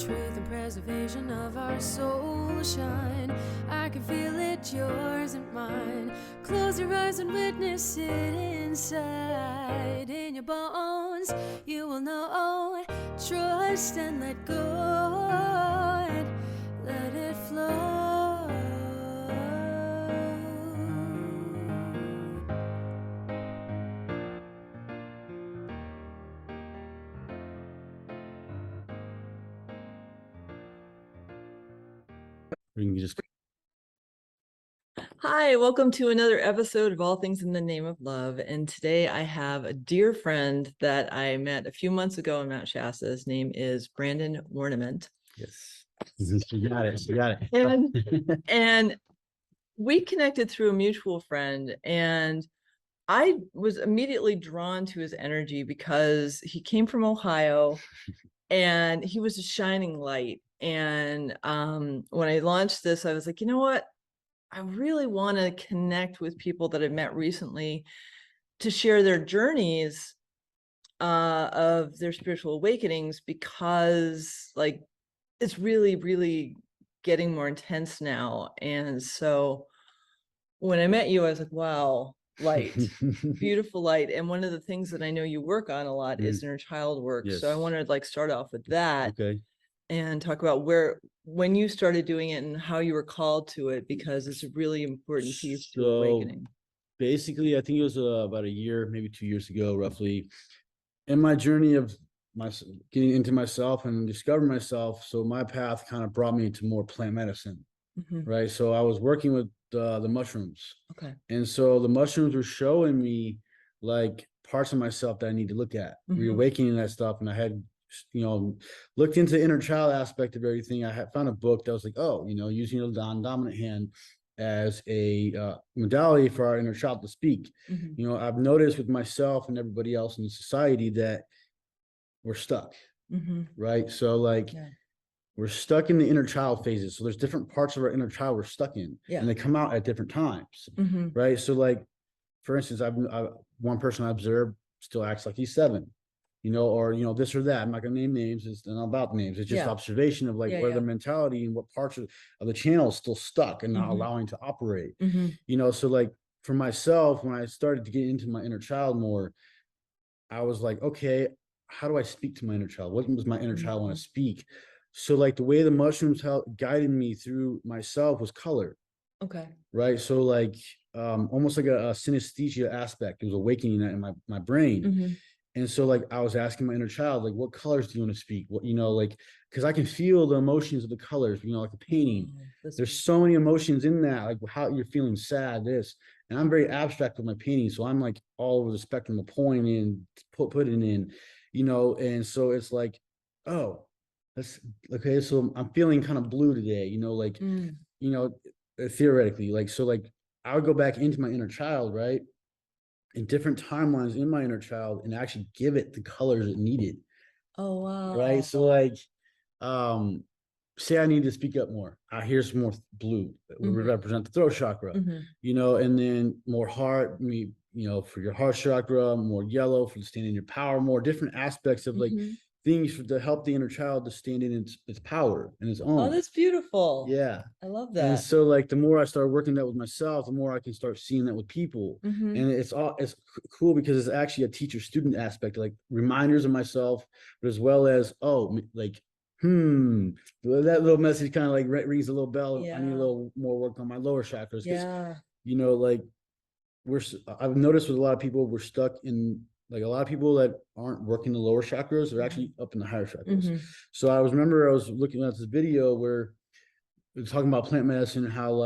truth and preservation of our soul shine. I can feel it, yours and mine. Close your eyes and witness it inside. In your bones, you will know. Trust and let go, and let it flow. We can just Hi, welcome to another episode of All Things in the Name of Love. And today I have a dear friend that I met a few months ago in Mount Shasta. His name is Brandon Warnament. yes. You got it. You got it. And we connected through a mutual friend, and I was immediately drawn to his energy because he came from Ohio and he was a shining light. And when I launched this, I was like, you know what? I really want to connect with people that I've met recently to share their journeys of their spiritual awakenings, because like it's really, really getting more intense now. And so when I met you, I was like, wow, light, beautiful light. And one of the things that I know you work on a lot is inner child work. Yes. So I wanted to like start off with that. Okay. And talk about when you started doing it and how you were called to it, because it's a really important piece to awakening. Basically, I think it was about a year, maybe 2 years ago, roughly, in my journey of getting into myself and discovering myself. So my path kind of brought me to more plant medicine, right? So I was working with the mushrooms. Okay. And so the mushrooms were showing me like parts of myself that I need to look at, reawakening that stuff. And I had, looked into the inner child aspect of everything. I had found a book that was like, using the non-dominant hand as a modality for our inner child to speak. I've noticed with myself and everybody else in society that we're stuck, right? So we're stuck in the inner child phases. So there's different parts of our inner child we're stuck in, and they come out at different times, right? So like, for instance, one person I observed still acts like he's 7, or this or that. I'm not gonna name names. It's not about names. It's just observation of where the mentality and what parts of the channel is still stuck and not allowing to operate. So like for myself, when I started to get into my inner child more, I was like, okay, how do I speak to my inner child? What does my inner child want to speak? So like the way the mushrooms guided me through myself was color. Okay. Right. So like almost like a synesthesia aspect. It was awakening that in my brain. And so like I was asking my inner child, like, what colors do you want to speak? What, because I can feel the emotions of the colors, like the painting. There's so many emotions in that, like how you're feeling sad, this. And I'm very abstract with my painting. So I'm like all over the spectrum of pouring in, putting in, and so it's like, oh, that's okay. So I'm feeling kind of blue today, theoretically, I would go back into my inner child, right? In different timelines in my inner child and actually give it the colors it needed. Oh, wow. Right. So say I need to speak up more. Here's more blue that would represent the throat chakra, and then more heart, for your heart chakra, more yellow for standing in your power, more different aspects of things to help the inner child to stand in its power and its own. Oh, that's beautiful. Yeah. I love that. And so the more I start working that with myself, the more I can start seeing that with people. And it's cool because it's actually a teacher student aspect, like reminders of myself, but as well as, that little message kind of rings a little bell. Yeah. I need a little more work on my lower chakras. Yeah. I've noticed with a lot of people, we're stuck in a lot of people that aren't working the lower chakras, they're actually up in the higher chakras. So I was looking at this video where it was talking about plant medicine and how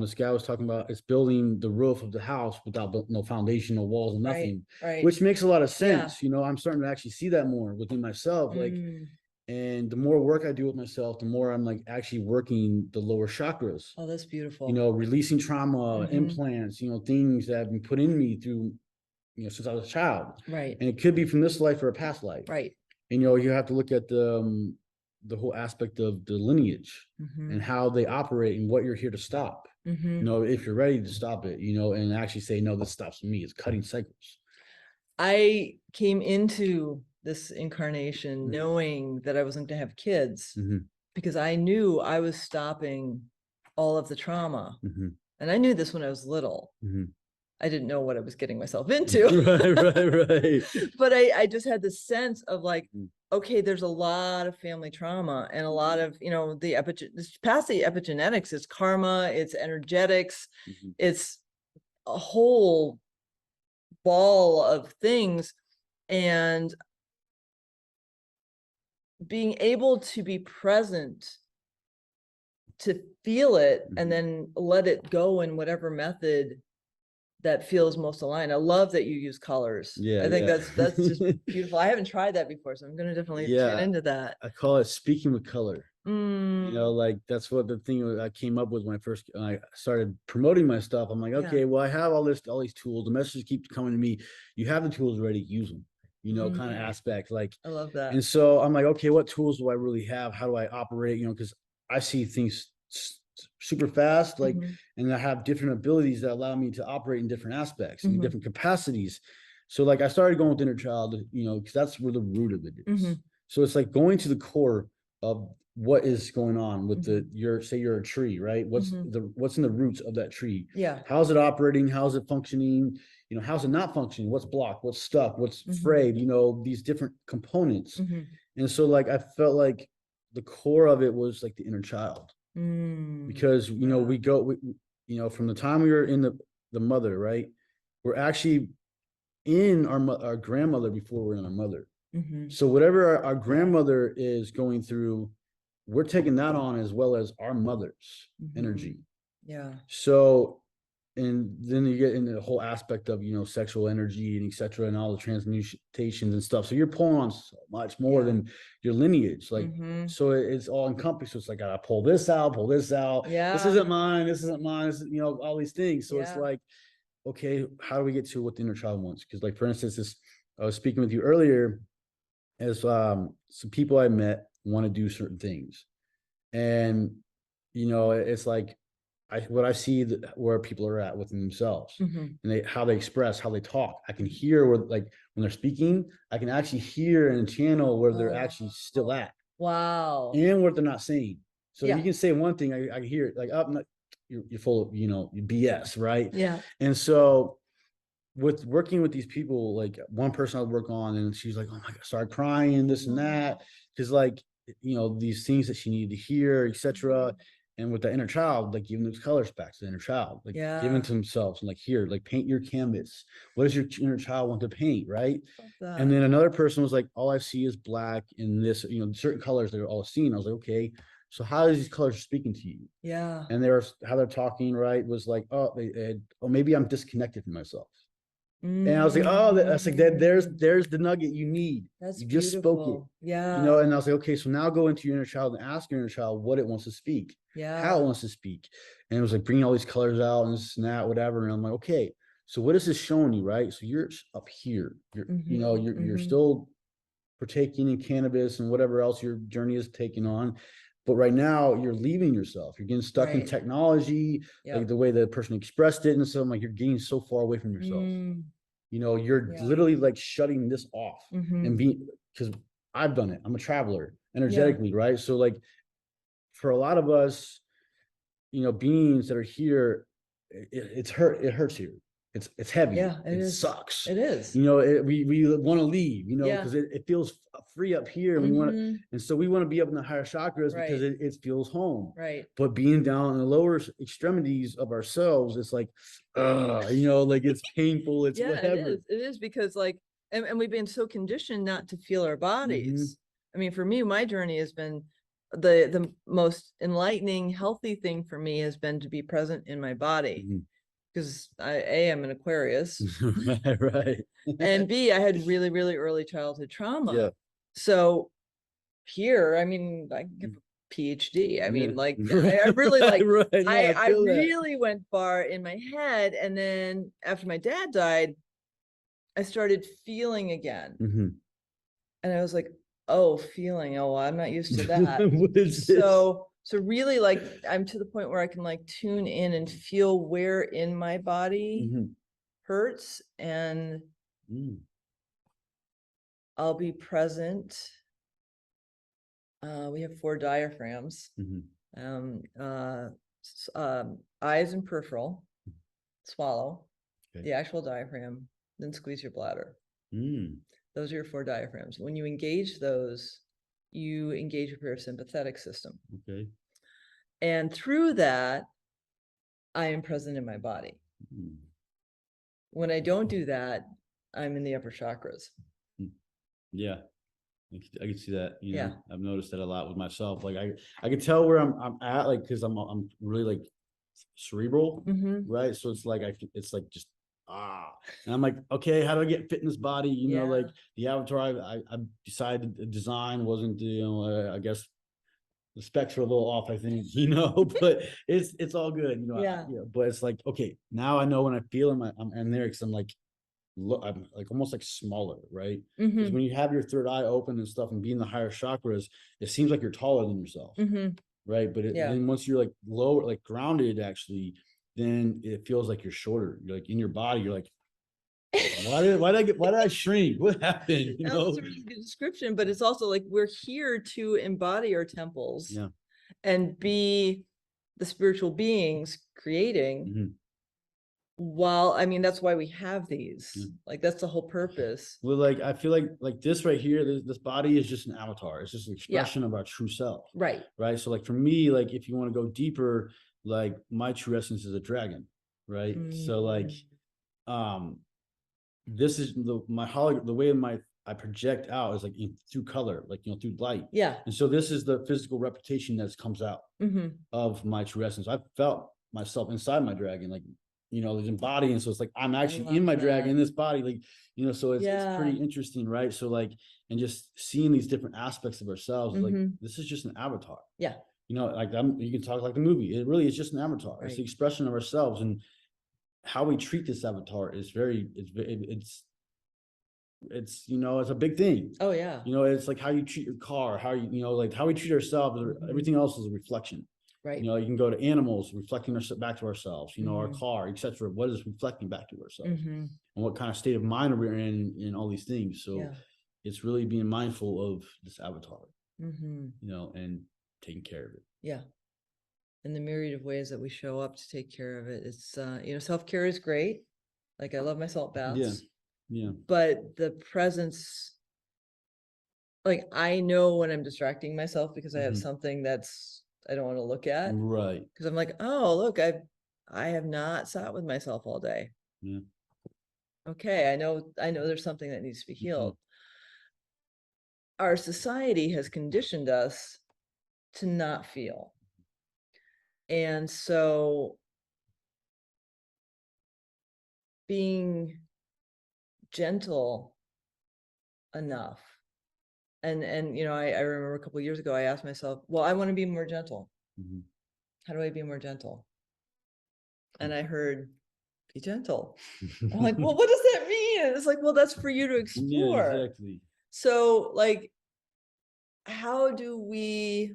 this guy was talking about it's building the roof of the house without no foundation, no walls, and nothing, right. Which makes a lot of sense. Yeah. I'm starting to actually see that more within myself. And the more work I do with myself, the more I'm actually working the lower chakras. Oh, that's beautiful. Releasing trauma, implants, things that have been put in me through, since I was a child. Right. And it could be from this life or a past life. Right. And, you have to look at the whole aspect of the lineage and how they operate and what you're here to stop. If you're ready to stop it, and actually say, no, this stops me. It's cutting cycles. I came into this incarnation, Mhm. knowing that I wasn't going to have kids, Mhm. because I knew I was stopping all of the trauma. Mhm. And I knew this when I was little. Mhm. I didn't know what I was getting myself into. Right. But I just had this sense of like, Mhm. okay, there's a lot of family trauma and a lot of, you know, past the epigenetics, it's karma, it's energetics, Mhm. it's a whole ball of things. And being able to be present to feel it Mhm. and then let it go in whatever method that feels most aligned. I love that you use colors. Yeah, I think yeah. that's just beautiful. I haven't tried that before, so I'm going to definitely tune Yeah, into that. I call it speaking with color. You know, Mm, like that's what the thing I came up with when I started promoting my stuff. I'm like, Yeah. okay, well, I have all these tools. The messages keep coming to me. You have the tools already, use them, you know, kind of Mhm. aspect. Like, I love that. and so I'm like, okay, what tools do I really have? How do I operate? You know, because I see things super fast, like, Mhm. and I have different abilities that allow me to operate in different aspects and Mhm. different capacities. So, like, I started going with inner child, you know, because that's where the root of it is. Mhm. So it's like going to the core of what is going on with Mhm. say you're a tree, right? Mhm. What's in the roots of that tree? Yeah. How's it operating? How's it functioning? You know, how's it not functioning? What's blocked? What's stuck? What's Mhm. frayed? You know, these different components. Mhm. And so, like, I felt like the core of it was like the inner child, because, you know, Yeah. you know, from the time we were in the mother, right? We're actually in our grandmother before we're in our mother. Mhm. So whatever our grandmother is going through, we're taking that on as well as our mother's energy. Mhm. Yeah. So, and then you get into the whole aspect of, you know, sexual energy and etc. and all the transmutations and stuff. So you're pulling on so much more Yeah. than your lineage. Like, Mhm. so it's all encompassed. So it's like, I gotta pull this out, pull this out. This Yeah. isn't mine. This isn't mine. This is, you know, all these things. So it's Yeah. like, okay, how do we get to what the inner child wants? Because, like, for instance, this, I was speaking with you earlier, as some people I met want to do certain things. And, you know, it's like what I see where people are at within themselves, Mhm. and how they express, how they talk. I can hear where, like, when they're speaking, I can actually hear and channel where they're actually still at Wow. and what they're not saying. So Yeah. you can say one thing, I can hear it like, oh, no, you're full of, you know, BS, right? Yeah. And so with working with these people, like, one person I work on, and she's like, oh my God, started crying, this and that. Cause, like, you know, these things that she needed to hear, etc. And with the inner child, like, giving those colors back to the inner child, like, giving Yeah. to themselves, and like, here, like, paint your canvas. What does your inner child want to paint, right? Love And that. then another person was like, all I see is black and this, you know, certain colors they're all seeing. I was like, okay, so how is these colors speaking to you? Yeah. And how they're talking, right, was like, oh, oh, maybe I'm disconnected from myself. And I was like, oh, that's like that. There's the nugget you need. That's You just spoke it, beautiful. you know. Yeah. And I was like, okay, so now go into your inner child and ask your inner child what it wants to speak, how Yeah. it wants to speak. And it was like bringing all these colors out and this and that, whatever. And I'm like, okay, so what is this showing you, right? So you're up here. You know, you're Mhm. still partaking in cannabis and whatever else your journey is taking on. But right now you're leaving yourself. You're getting stuck in Right. technology, like Yep. the way the person expressed it. And so I'm like, you're getting so far away from yourself. Mm. You know, you're Yeah. literally like shutting this off and Mhm. being, because I've done it. I'm a traveler Yeah. energetically, right? So, like, for a lot of us, you know, beings that are here, it hurts here. It's heavy. Yeah, it It is. sucks. It is. You know, we want to leave, you know, Yeah. because it feels free up here. And we want to, Mhm. and so we want to be up in the higher chakras because Right. it feels home. Right. But being down in the lower extremities of ourselves, it's like, you know, like, it's painful, it's Yeah, it whatever. is. It is because like, and we've been so conditioned not to feel our Mhm. bodies. I mean, for me, my journey has been the most enlightening, healthy thing for me has been to be present in my body. Mhm. Because I'm an Aquarius, Right. and B, I had really, really early childhood trauma. Yeah. So here, I mean, I can give a PhD. I mean, Yeah. like, I really like, Right. No, I I feel that. really went far in my head. And then after my dad died, I started feeling again. Mhm. And I was like, oh, feeling. Oh, I'm not used to that. What is this? So really, like, I'm to the point where I can like tune in and feel where in my body Mhm. hurts. And Mm. I'll be present. We have 4 diaphragms, eyes and peripheral, swallow, Okay. the actual diaphragm, then squeeze your bladder. Those are your 4 diaphragms. When you engage those, you engage your parasympathetic system. Okay. And through that, I am present in my body. When I don't do that, I'm in the upper chakras. Yeah. I can see that, you know, Yeah. I've noticed that a lot with myself. Like I can tell where I'm at, like, cause I'm really like cerebral, right? So it's like, it's like just, and I'm like, okay, how do I get fit in this body? You know, like the avatar I decided the design wasn't, you know, I guess the specs were a little off, I think, you know, but it's all good, you know. Yeah. But it's like, okay, now I know when I feel I'm there, because I'm like, look, I'm like almost like smaller, right? Because when you have your third eye open and stuff and be in the higher chakras, it seems like you're taller than yourself, right? But then once you're like lower, like grounded, actually, then it feels like you're shorter. You're like in your body, you're like, why did I shrink? What happened? You know, that's a really good description, but it's also like we're here to embody our temples and be the spiritual beings creating. While, I mean, that's why we have these, like, that's the whole purpose. Well, like, I feel like this right here, this body is just an avatar. It's just an expression of our true self. Right. Right. So like for me, like if you want to go deeper, like my true essence is a dragon. Right. So like, this is the way I project out is like through color, like, you know, through light. Yeah. And so this is the physical reputation that comes out of my true essence. I felt myself inside my dragon, like, you know, it's embodying. So it's like, I'm actually in my dragon, in this body, like, you know, so it's pretty interesting, right? So like, and just seeing these different aspects of ourselves, like, this is just an avatar. Yeah. You know, like you can talk like the movie. It really is just an avatar. Right. It's the expression of ourselves, and how we treat this avatar is it's you know, it's a big thing. Oh yeah. You know, it's like how you treat your car, how you know, like how we treat ourselves. Everything else is a reflection. Right. You know, you can go to animals reflecting back to ourselves, you know, our car, etc. What is reflecting back to ourselves, and what kind of state of mind we're in all these things. So it's really being mindful of this avatar, you know, and taking care of it. Yeah. And the myriad of ways that we show up to take care of it. It's, you know, self-care is great. Like, I love my salt baths. Yeah. But the presence, like, I know when I'm distracting myself because I have something I don't want to look at. Right. Because I'm like, oh, look, I have not sat with myself all day. Yeah. Okay. I know there's something that needs to be healed. Our society has conditioned us to not feel. And so being gentle enough. And you know, I remember a couple of years ago, I asked myself, well, I want to be more gentle. How do I be more gentle? And I heard, be gentle. I'm like, well, what does that mean? And it's like, well, that's for you to explore. Yeah, exactly. So like, how do we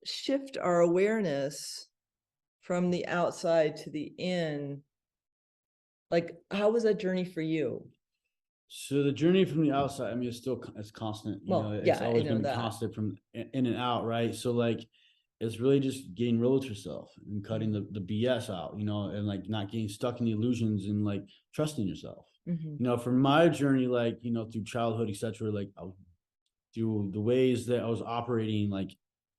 shift our awareness from the outside to the in? Like, how was that journey for you? So the journey from the outside, I mean, it's constant. You know, it's always going to be constant from in and out, right? So like, it's really just getting real with yourself and cutting the BS out, you know, and like not getting stuck in the illusions and like trusting yourself. You know, for my journey, like, you know, through childhood, etc., like through the ways that I was operating, like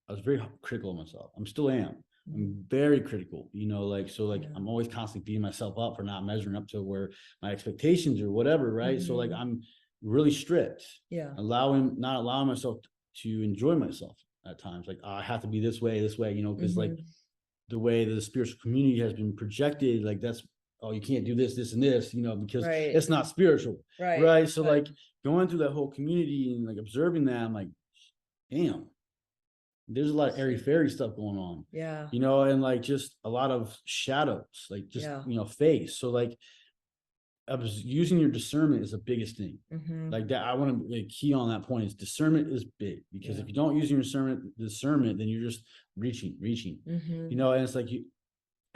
I was very critical of myself. I'm still am. I'm very critical, you know, like, so like, I'm always constantly beating myself up for not measuring up to where my expectations or whatever. Right. So like, I'm really strict, not allowing myself to enjoy myself at times. Like, I have to be this way, you know, because like the way that the spiritual community has been projected, like that's, oh, you can't do this, and this, you know, because it's not spiritual. Right. So like going through that whole community and like observing that, I'm like, damn, there's a lot of airy fairy stuff going on. Yeah. You know, and like just a lot of shadows, like just, you know, face. So like, I was using your discernment is the biggest thing. Like that, I want to like key on that point is discernment is big, because if you don't use your discernment, then you're just reaching, you know, and it's like you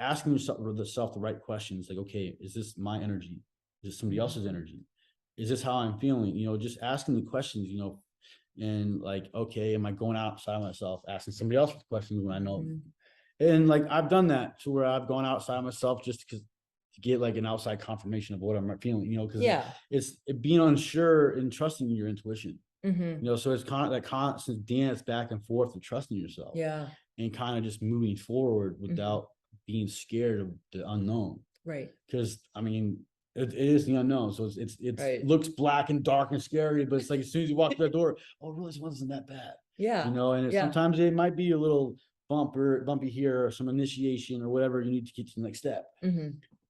asking yourself the right questions. Like, okay, is this my energy? Is this somebody else's energy? is this how I'm feeling? Just asking the questions, and like, okay, am I going outside myself, asking somebody else questions when I know. And like, I've done that to where I've gone outside myself just because to get like an outside confirmation of what I'm feeling, because Yeah. it's being unsure and trusting your intuition, Mm-hmm. so it's kind of that constant dance back and forth of trusting yourself. Yeah. And kind of just moving forward without being scared of the unknown. Right. Because I mean, it is the unknown. So it's Right. looks black and dark and scary, but it's like as soon as you walk through that door, oh, really, it wasn't that bad. Yeah. And Yeah. sometimes it might be a little bumpy here, or some initiation or whatever you need to get to the next step.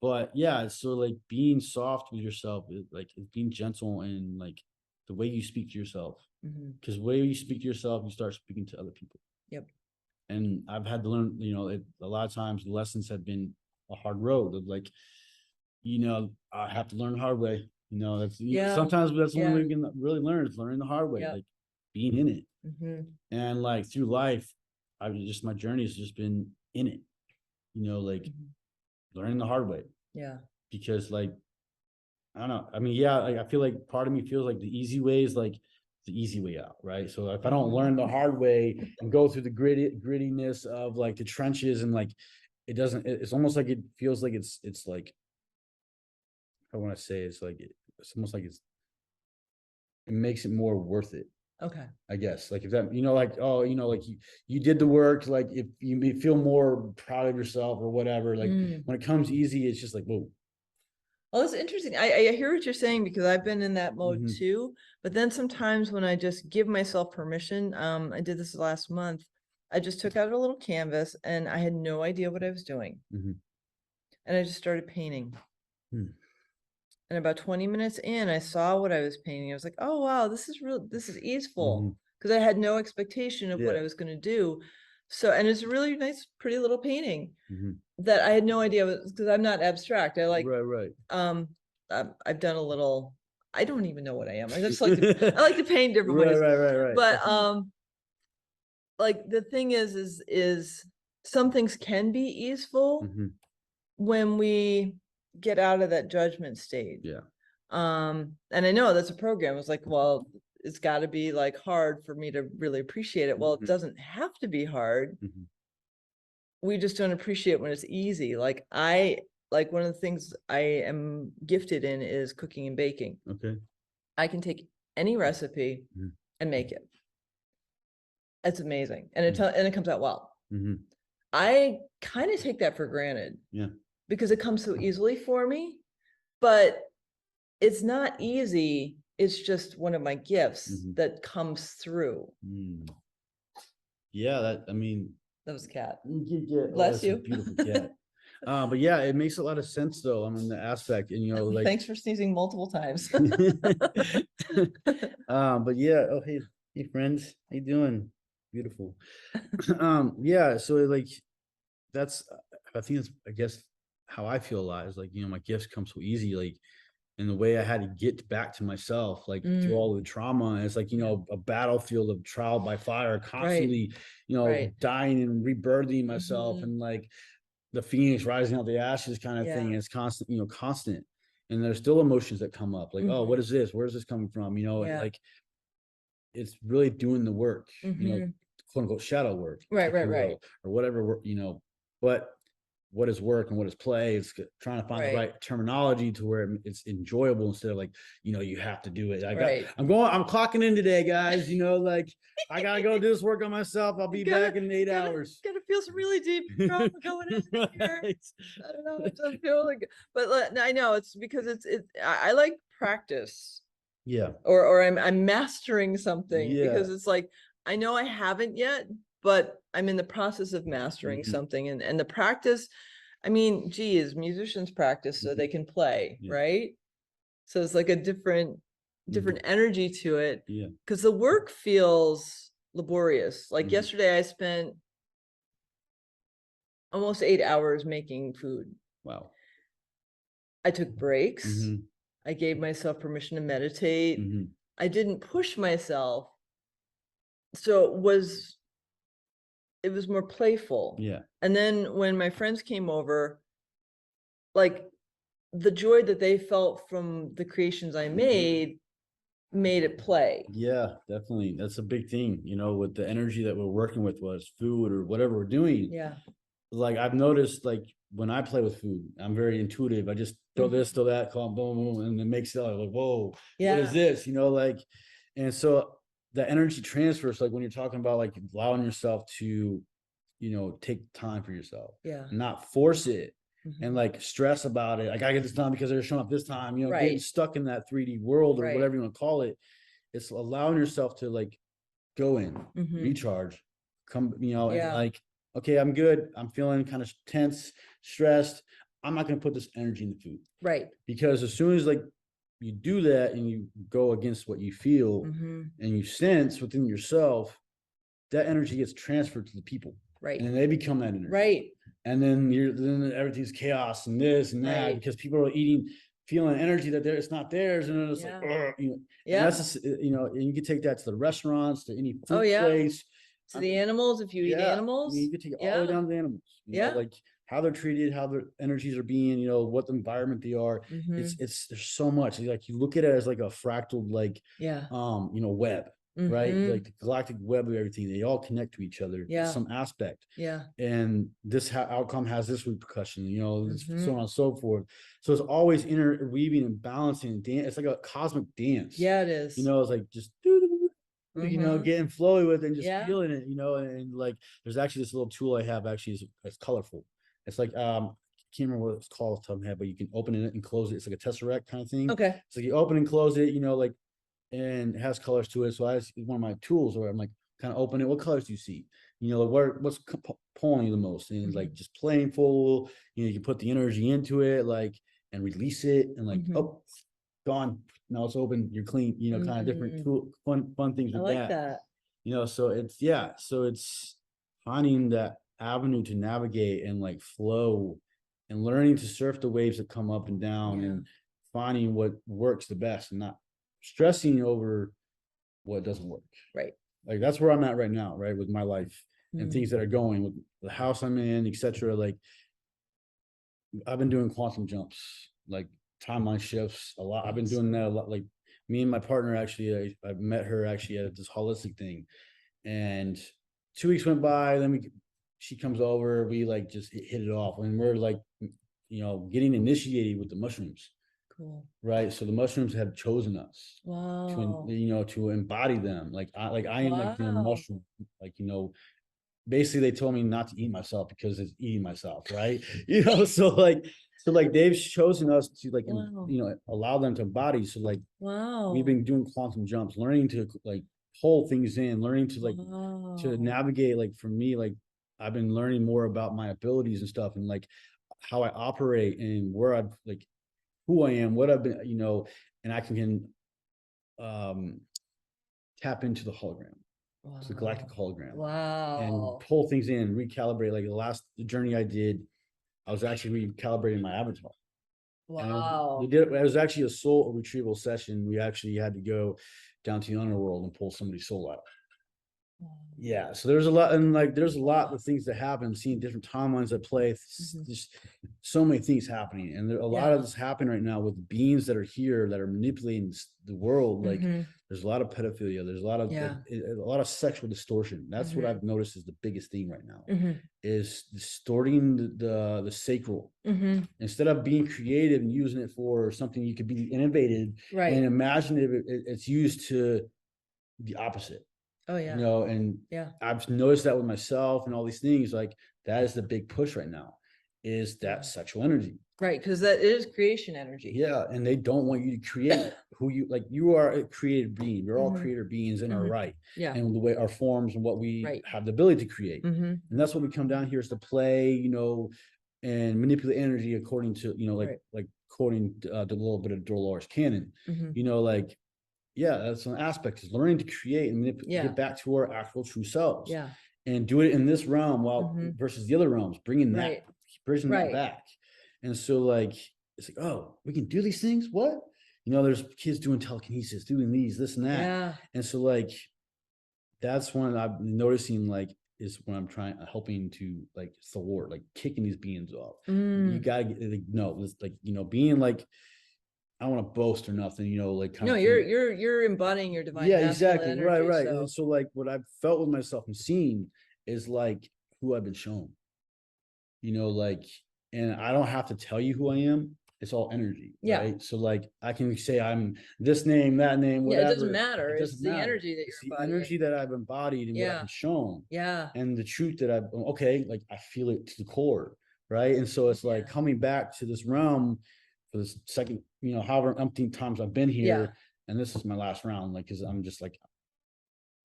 But yeah, it's so like being soft with yourself, like it's being gentle, and like the way you speak to yourself. Because the way you speak to yourself, you start speaking to other people. Yep. And I've had to learn, a lot of times the lessons have been a hard road of like, I have to learn the hard way. Sometimes that's the only way you can really learn, is learning the hard way, like being in it. And like through life, my journey has just been in it, like learning the hard way. Yeah. Because like, I don't know. I mean, yeah, like I feel like part of me feels like the easy way is like the easy way out, right? So if I don't learn the hard way and go through the grittiness of like the trenches, and like it's almost like it feels like it's like, I want to say it's like it's almost like it makes it more worth it. Okay. I guess like if that, like, oh, like you did the work, like if you may feel more proud of yourself or whatever, like when it comes easy, it's just like, whoa. Well, it's interesting. I hear what you're saying, because I've been in that mode too. But then sometimes when I just give myself permission, I did this last month. I just took out a little canvas and I had no idea what I was doing. And I just started painting. And about 20 minutes in, I saw what I was painting. I was like, oh, wow, this is easeful. Because I had no expectation of what I was going to do. So, and it's a really nice, pretty little painting that I had no idea, because I'm not abstract. I like, right. I've done a little, I don't even know what I am. I just like to, I like to paint different ways. Right. But like the thing is some things can be easeful when we get out of that judgment stage. Yeah. And I know that's a program. It's like, well, it's got to be like hard for me to really appreciate it. Well, it doesn't have to be hard. We just don't appreciate when it's easy. Like one of the things I am gifted in is cooking and baking. Okay. I can take any recipe and make it. It's amazing. And it comes out well. I kind of take that for granted. Yeah. Because it comes so easily for me, but it's not easy. It's just one of my gifts that comes through. Yeah, that was a cat. Bless you. Beautiful cat. But yeah, it makes a lot of sense though. I mean, the aspect, and like, thanks for sneezing multiple times. But yeah. Oh, hey friends, how you doing? Beautiful. Yeah. So like, I think it's, I guess, how I feel a lot is like, my gifts come so easy, like, and the way I had to get back to myself, like through all the trauma. And it's like, a battlefield of trial by fire, constantly, dying and rebirthing myself, and like the phoenix rising out the ashes kind of thing. And it's constant, constant. And there's still emotions that come up, like, oh, what is this? Where's this coming from? Like it's really doing the work, quote unquote shadow work. Right. Or whatever work, but what is work and what is play? It's trying to find the right terminology to where it's enjoyable, instead of like, you have to do it. I'm clocking in today, guys. Like I gotta go do this work on myself. I'll be back in 8 hours. Gotta feel some really deep trauma going in here. I don't know. It doesn't feel like, but I know it's because I like practice. Yeah. Or I'm mastering something, because it's like, I know I haven't yet, but I'm in the process of mastering something, and the practice, I mean, geez, musicians practice so they can play, right? So it's like a different energy to it. Yeah. Because the work feels laborious. Like yesterday I spent almost 8 hours making food. Wow. I took breaks. I gave myself permission to meditate. I didn't push myself. So it was more playful. Yeah. And then when my friends came over, like the joy that they felt from the creations I made it play. Yeah, definitely. That's a big thing, you know, with the energy that we're working with, was food or whatever we're doing. Yeah. Like I've noticed, like when I play with food, I'm very intuitive. I just throw this, throw that, call boom, boom, and it makes it like, whoa, what is this? You know, like, and so the energy transfers, like when you're talking about like allowing yourself to, you know, take time for yourself, not force it and like stress about it. I gotta get this done because they're showing up this time, you know, getting stuck in that 3D world or whatever you want to call it. It's allowing yourself to like go in, recharge, come, you know, and like, okay, I'm good. I'm feeling kind of tense, stressed. I'm not going to put this energy in the food. Right. Because as soon as like you do that and you go against what you feel and you sense within yourself, that energy gets transferred to the people. Right. And then they become that energy. Right. And then everything's chaos and this and that because people are eating, feeling energy that it's not theirs, and it's like, you know, and that's just, you know, and you can take that to the restaurants, to any food place, to the animals. If you eat animals, I mean, you can take it all the way down to the animals. You know, like how they're treated, how their energies are being, you know, what the environment they are. It's there's so much. Like you look at it as like a fractal, like you know, web. Right, like the galactic web of everything, they all connect to each other to some aspect. And this outcome has this repercussion, you know, so on and so forth. So it's always interweaving and balancing and dance. It's like a cosmic dance. It is. You know, it's like just you know, getting flowy with it and just feeling it, you know. And like there's actually this little tool I have, actually it's colorful. It's like can't remember what it's called off the top of my head, but you can open it and close it. It's like a tesseract kind of thing. Okay. So you open and close it, you know, like, and it has colors to it. So it's one of my tools where I'm like, kind of open it. What colors do you see? You know, what's pulling you the most? And it's like just playful. You know, you can put the energy into it, like, and release it, and like, oh, gone. Now it's open. You're clean. You know, kind of different fun things with that. You know, so it's finding that avenue to navigate and like flow, and learning to surf the waves that come up and down, and finding what works the best, and not stressing over what doesn't work. Right. Like that's where I'm at right now, right, with my life and things that are going with the house I'm in, etc. Like I've been doing quantum jumps, like timeline shifts a lot. I've been doing that a lot. Like me and my partner, actually, I met her actually at this holistic thing, and 2 weeks went by. Then she comes over. We like just hit it off, and we're like, you know, getting initiated with the mushrooms. Cool. Right. So the mushrooms have chosen us. Wow. To, you know, to embody them. Like I am like the mushroom. Like, you know, basically they told me not to eat myself because it's eating myself. Right. You know, so like they've chosen us to like, you know, allow them to embody. So like, we've been doing quantum jumps, learning to like pull things in, learning to like to navigate. Like for me, like I've been learning more about my abilities and stuff, and like how I operate and where I've like who I am, what I've been, you know, and I can tap into the hologram. It's the galactic hologram. And pull things in, recalibrate. Like the journey I did, I was actually recalibrating my avatar. And it was actually a soul retrieval session. We actually had to go down to the underworld and pull somebody's soul out. Yeah, so there's a lot, and like there's a lot of things that happen, seeing different timelines that play. Just so many things happening, and there a lot of this happening right now with beings that are here that are manipulating the world. Like there's a lot of pedophilia, there's a lot of sexual distortion. That's what I've noticed is the biggest thing right now, is distorting the sacral. Instead of being creative and using it for something you could be innovative and imaginative, it's used to the opposite. You know, and I've noticed that with myself and all these things. Like that is the big push right now, is that sexual energy. Right, because that is creation energy. Yeah, and they don't want you to create who you like. You are a creative being. You're all creator beings in our right. Yeah, and the way our forms and what we have the ability to create, and that's what we come down here is to play. You know, and manipulate energy according to, you know, like according to the little bit of Dolores Cannon. You know, like. Yeah, that's an aspect, is learning to create and get back to our actual true selves. Yeah, and do it in this realm while versus the other realms, bringing that back. And so like it's like, oh, we can do these things. What? You know, there's kids doing telekinesis, doing this and that. Yeah. And so like that's when I've been noticing, like is when I'm helping to like thwart, like kicking these beings off. You Mm. gotta get like, no, it's like, you know, being like, I don't want to boast or nothing, you know, like kind No, of you're embodying your divine yeah, masculine exactly. energy. Right, right. So And so like what I've felt with myself and seen is like who I've been shown, you know, like, and I don't have to tell you who I am. It's all energy, Yeah. right? So like I can say I'm this name, that name, yeah, whatever. it doesn't matter. It It's doesn't the matter. energy that It's you're the embodying. energy that I've embodied and what I've Yeah. been shown. Yeah. And the truth that I've okay, like I feel it to the core, right? And so it's like Yeah. coming back to this realm for this second, you know, however umpteen times I've been here, Yeah. and this is my last round, like because I'm just like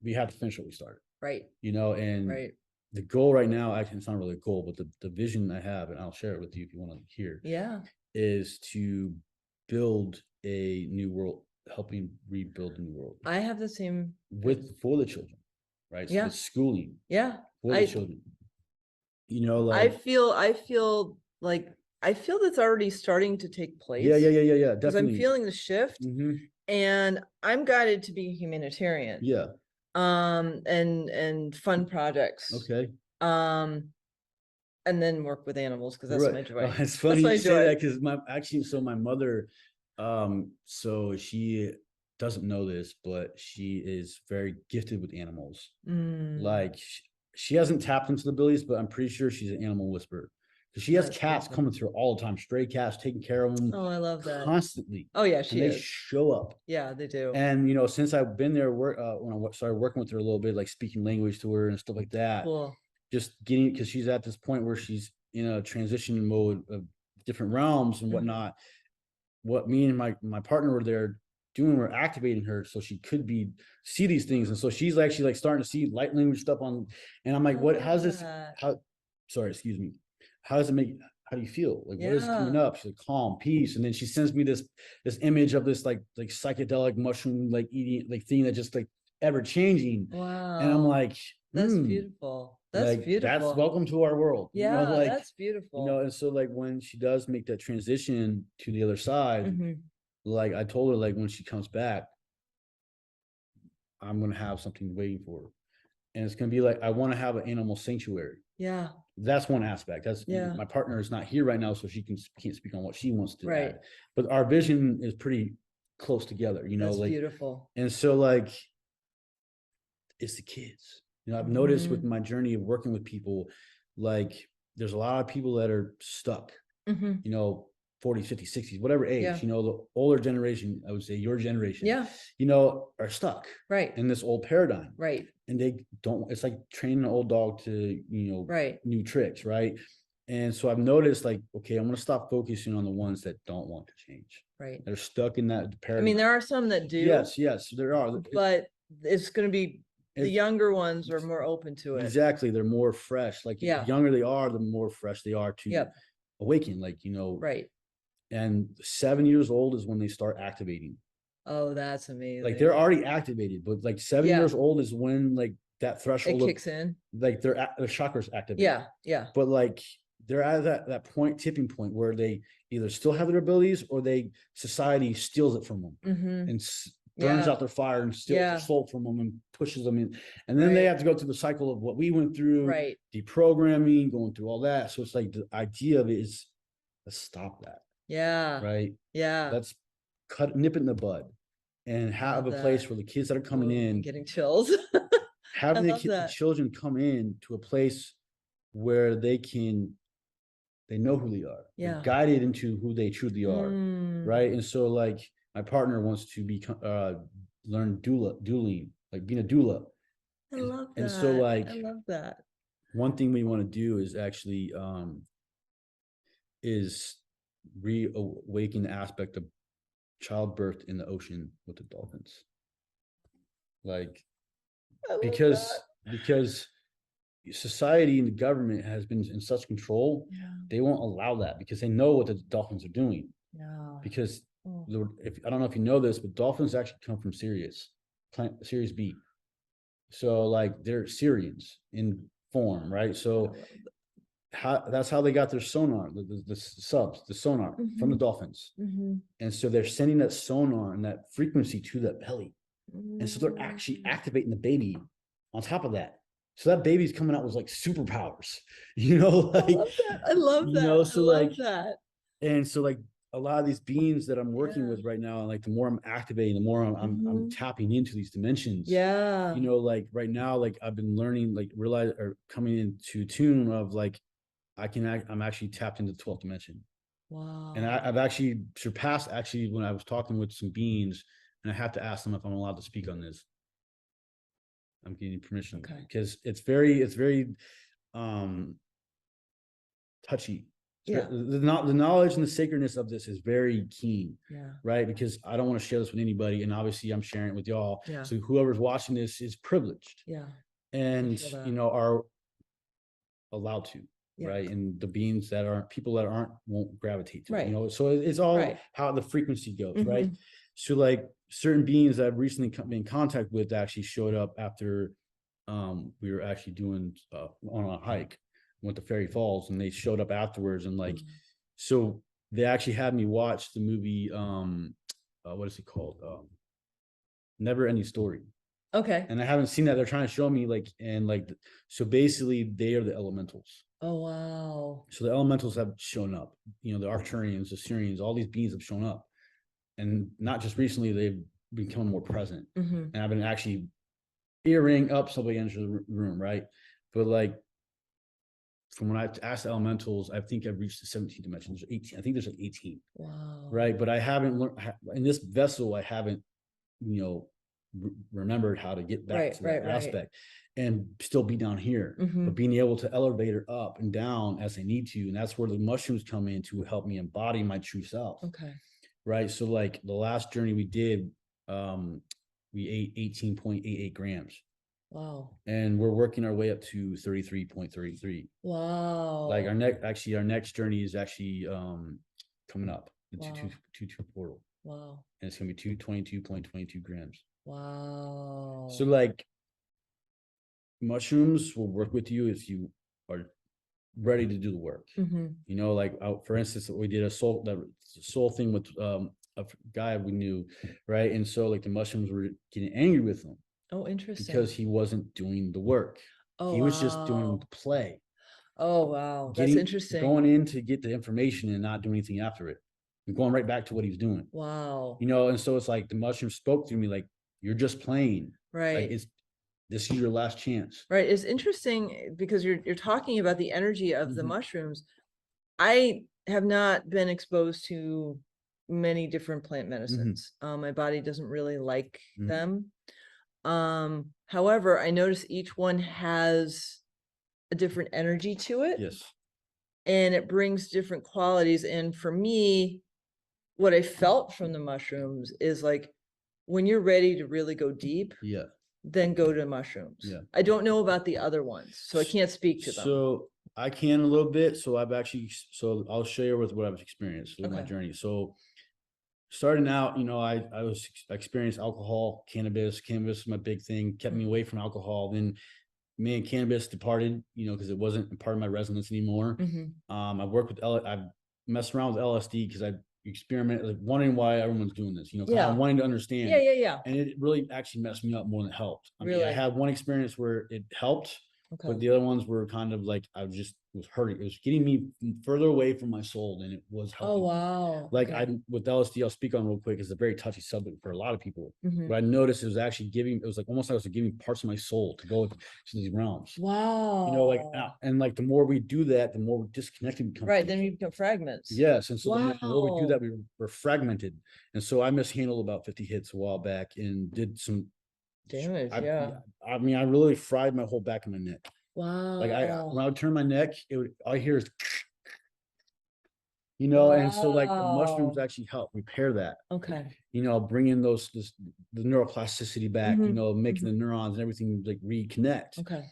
we have to finish what we started, Right. you know, and Right. the goal right now, actually, it's not really a goal, but the vision I have, and I'll share it with you if you want to hear, Yeah. is to build a new world, helping rebuild a new world I have the same. for the children, right? So Yeah. the schooling Yeah. for the children, you know, I like feel like I feel that's already starting to take place. yeah, Because I'm definitely. feeling the shift, and I'm guided to be a humanitarian. Yeah. And fund projects. Okay. And then work with animals because that's Right. my joy. It's funny That's my you say joy. that because my mother, so she doesn't know this, but she is very gifted with animals. Like she hasn't tapped into the abilities, but I'm pretty sure she's an animal whisperer because she has That's cats beautiful. coming through all the time, stray cats, taking care of them Oh, I love that. constantly. Oh yeah, And they show up. Yeah, they do. And you know, since I've been there, when I started working with her a little bit, like speaking language to her and stuff like that, Cool. just getting, because she's at this point where she's in a transition mode of different realms and whatnot. What me and my partner were there doing, we're activating her so she could see these things, and so she's actually like starting to see light language stuff on. And I'm like, what? How's this? Sorry, excuse me. How does it make? How do you feel? Like, what is coming up? She's like, calm, peace, and then she sends me this image of this like psychedelic mushroom like eating like thing that just like ever changing. Wow. And I'm like, that's beautiful. That's like, beautiful. That's welcome to our world. Yeah, you know, like, that's beautiful. You know, and so like when she does make that transition to the other side, like I told her, like when she comes back, I'm gonna have something waiting for her. And it's gonna be like, I want to have an animal sanctuary. Yeah. That's one aspect. That's my partner is not here right now, so she can't speak on what she wants to add. But our vision is pretty close together, you know, that's like beautiful. And so like it's the kids. You know, I've noticed with my journey of working with people, like there's a lot of people that are stuck, you know, 40s, 50s, 60s, whatever age, you know, the older generation, I would say your generation, you know, are stuck in this old paradigm. And they don't, it's like training an old dog to, you know, new tricks. And so I've noticed like, okay, I'm going to stop focusing on the ones that don't want to change. They're stuck in that paradigm. I mean, there are some that do. Yes, there are. But it's going to be, the younger ones are more open to it. Exactly. They're more fresh. Like the younger they are, the more fresh they are to awaken. Like, you know, and 7 years old is when they start activating. Oh, that's amazing. Like they're already activated, but like 7 years old is when like that threshold kicks in. Like their chakras activate. Yeah. But like they're at that tipping point where they either still have their abilities or society steals it from them and burns out their fire and steals their soul from them and pushes them in. And then they have to go through the cycle of what we went through, deprogramming, going through all that. So it's like the idea of it is, let's stop that. Let's nip it in the bud and have a place where the kids that are coming in, getting chills, having the children come in to a place where they know who they are, they're guided into who they truly are. And so like my partner wants to learn dueling, like being a doula. I love that. And so like, I love that. One thing we want to do is actually is reawaken the aspect of childbirth in the ocean with the dolphins. Like, because society and the government has been in such control, they won't allow that because they know what the dolphins are doing. Because I don't know if you know this, but dolphins actually come from Sirius B. So like they're Syrians in form, right? So that's how they got their sonar, the sonar from the dolphins. And so they're sending that sonar and that frequency to that belly. And so they're actually activating the baby on top of that. So that baby's coming out with like superpowers, you know, I like, love that. I love you that. know, I so love like, that. and so like a lot of these beings that I'm working Yeah. with right now, like the more I'm activating, the more I'm tapping into these dimensions. Yeah. You know, like right now, like I've been learning, like realize or coming into tune of like I'm actually tapped into the 12th dimension. Wow. And I've actually surpassed actually when I was talking with some beings, and I have to ask them if I'm allowed to speak on this. I'm getting permission because it's very um touchy. Yeah. The knowledge and the sacredness of this is very keen. Yeah. Right. Because I don't want to share this with anybody. And obviously I'm sharing it with y'all. Yeah. So whoever's watching this is privileged. Yeah. And you know, are allowed to. Yeah. Right. And the beings that aren't people that aren't won't gravitate to it, Right. you know. So it's all Right. how the frequency goes, right? So like certain beings that I've recently been in contact with actually showed up after we were actually doing on a hike, went to Fairy Falls, and they showed up afterwards, and like so they actually had me watch the movie what is it called, Never Ending Story. Okay. And I haven't seen that. They're trying to show me like, and like, so basically they are the elementals. Oh wow. So the elementals have shown up, you know, the Arcturians, the Syrians, all these beings have shown up, and not just recently, they've become more present. And I've been actually earring up somebody enters the room, right? But like from when I asked the elementals, I think I've reached the 17th dimension. There's 18. I think there's like 18. Wow. Right. But I haven't learned in this vessel, I haven't, you know, remembered how to get back to that aspect and still be down here, but being able to elevate her up and down as I need to. And that's where the mushrooms come in to help me embody my true self. Okay. Right. So like the last journey we did, we ate 18.88 grams. Wow. And we're working our way up to 33.33. Wow. Like our next journey is actually coming up. It's a 2 portal. Wow. And it's gonna be 222.22 grams. Wow. So like mushrooms will work with you if you are ready to do the work. You know, like for instance, we did a soul thing with a guy we knew, right? And so like the mushrooms were getting angry with him. Oh, interesting. Because he wasn't doing the work. He was just doing the play. Oh wow, that's interesting. Going in to get the information and not doing anything after it, and going right back to what he was doing. Wow. You know, and so it's like the mushroom spoke through me, like you're just playing. Right. Like this is your last chance. Right. It's interesting because you're talking about the energy of the mushrooms. I have not been exposed to many different plant medicines. My body doesn't really like them. However, I notice each one has a different energy to it. Yes. And it brings different qualities. And for me, what I felt from the mushrooms is like when you're ready to really go deep, then go to mushrooms. Yeah. I don't know about the other ones, so I can't speak to them. So I can a little bit. So I'll share with what I've experienced through my journey. So starting out, you know, I experienced alcohol, cannabis. Cannabis was my big thing, kept me away from alcohol. Then me and cannabis departed, you know, because it wasn't part of my resonance anymore. I worked with I've messed around with LSD because I experimented, like wondering why everyone's doing this, you know, I'm wanting to understand. Yeah. And it really actually messed me up more than it helped. I mean, Really? I had one experience where it helped, but the other ones were kind of like it was hurting. It was getting me further away from my soul than it was helping. Oh wow. Like with LSD, I'll speak on real quick. It's a very touchy subject for a lot of people. But I noticed it was actually it was like almost like I was giving parts of my soul to go to these realms. Wow. You know, like and like the more we do that, the more disconnected we become. Right, then we become fragments. Yes, and so the more we do that, we're fragmented. And so I mishandled about 50 hits a while back and did some damage. I mean, I really fried my whole back of my neck. Wow. Like when I would turn my neck, all I hear is, you know, and so like the mushrooms actually help repair that. Okay. You know, bring in the neuroplasticity back, you know, making the neurons and everything like reconnect. Okay.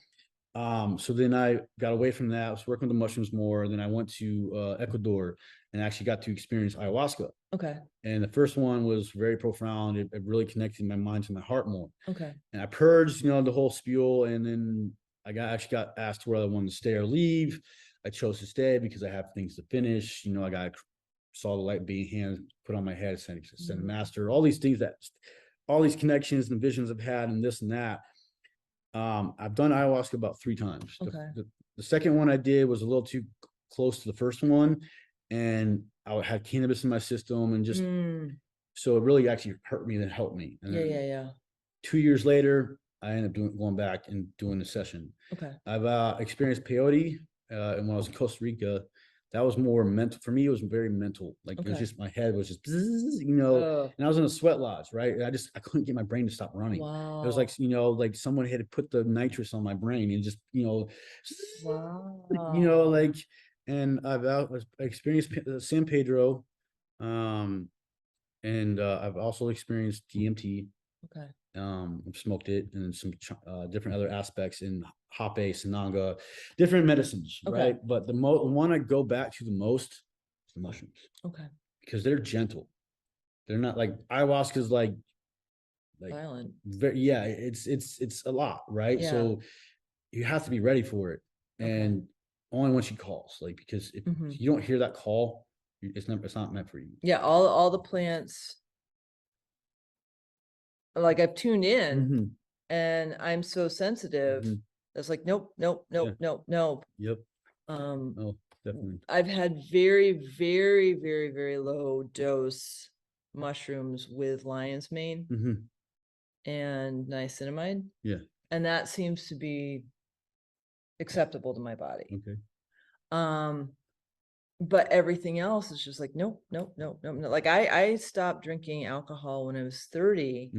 So then I got away from that. I was working with the mushrooms more. Then I went to Ecuador and actually got to experience ayahuasca. Okay. And the first one was very profound. It really connected my mind to my heart more. Okay. And I purged, you know, the whole spiel. And then I actually got asked whether I wanted to stay or leave. I chose to stay because I have things to finish. You know, I saw the light being hands put on my head, send master, all these things all these connections and visions I've had and this and that. I've done ayahuasca about 3 times. Okay. The second one I did was a little too close to the first one, and I had cannabis in my system, and just so it really actually hurt me than helped me. And Yeah, then yeah, yeah. 2 years later, I ended up going back and doing the session. Okay. I've experienced peyote, and when I was in Costa Rica, that was more mental for me. It was very mental. Like it was Okay. just my head was just, you know, Oh, and I was in a sweat lodge, right? And I couldn't get my brain to stop running. It was wow. like, you know, like someone had put the nitrous on my brain and just, you know, Wow. like, and I've experienced San Pedro, and I've also experienced DMT. Okay. I've smoked it and some different other aspects in Hape, Sananga, different medicines, Okay. right? But the one I go back to the most is the mushrooms Okay. because they're gentle. They're not like ayahuasca is like Violent. yeah, it's a lot, right? Yeah. So you have to be ready for it, Okay. and only when she calls, like because if you don't hear that call, it's not meant for you. Yeah, all the plants, like I've tuned in and I'm so sensitive. It's like, nope, nope, nope, Yeah. nope, nope. Yep. Um, Oh, definitely. I've had very, very, very, very low dose mushrooms with lion's mane and niacinamide. Yeah. And that seems to be acceptable to my body. Okay. But everything else is just like, nope, nope, nope, nope, no. Like I stopped drinking alcohol when I was 30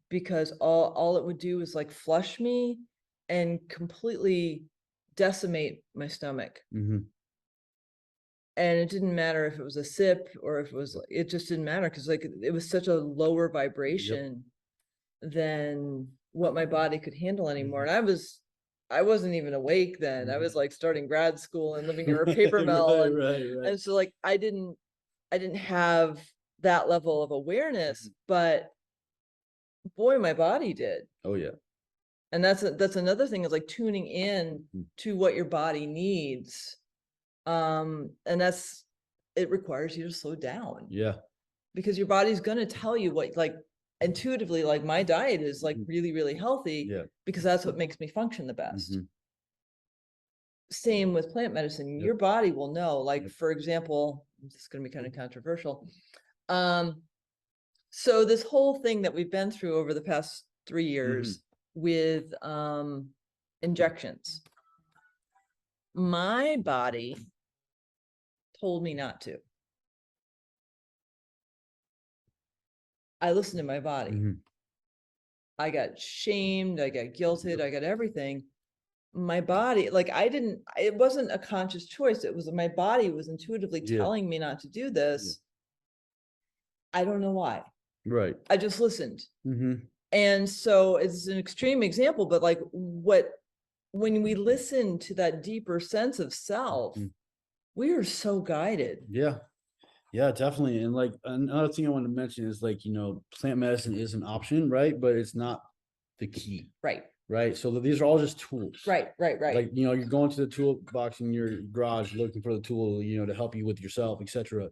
because all it would do was like flush me and completely decimate my stomach. And it didn't matter if it was a sip or if it was, it just didn't matter because like it was such a lower vibration than what my body could handle anymore. And I wasn't even awake then. I was like starting grad school and living near a paper mill. Right. And so like I didn't have that level of awareness, but boy, my body did. Oh yeah. And that's another thing is like tuning in to what your body needs. And it requires you to slow down. Yeah. Because your body's gonna tell you what, like intuitively, like my diet is like really, really healthy because that's what makes me function the best. Same with plant medicine. Your body will know, like, for example, this is going to be kind of controversial. So this whole thing that we've been through over the past 3 years with injections, my body told me not to. I listened to my body. I got shamed, I got guilted, I got everything. My body, like it wasn't a conscious choice. It was my body was intuitively telling me not to do this. I don't know why. Right. I just listened. And so it's an extreme example, but like when we listen to that deeper sense of self, we are so guided. Yeah. Yeah, definitely. And like another thing I want to mention is like, you know, plant medicine is an option, right? But it's not the key. Right. Right. So these are all just tools. Right. Like, you know, you're going to the toolbox in your garage looking for the tool, you know, to help you with yourself, etc.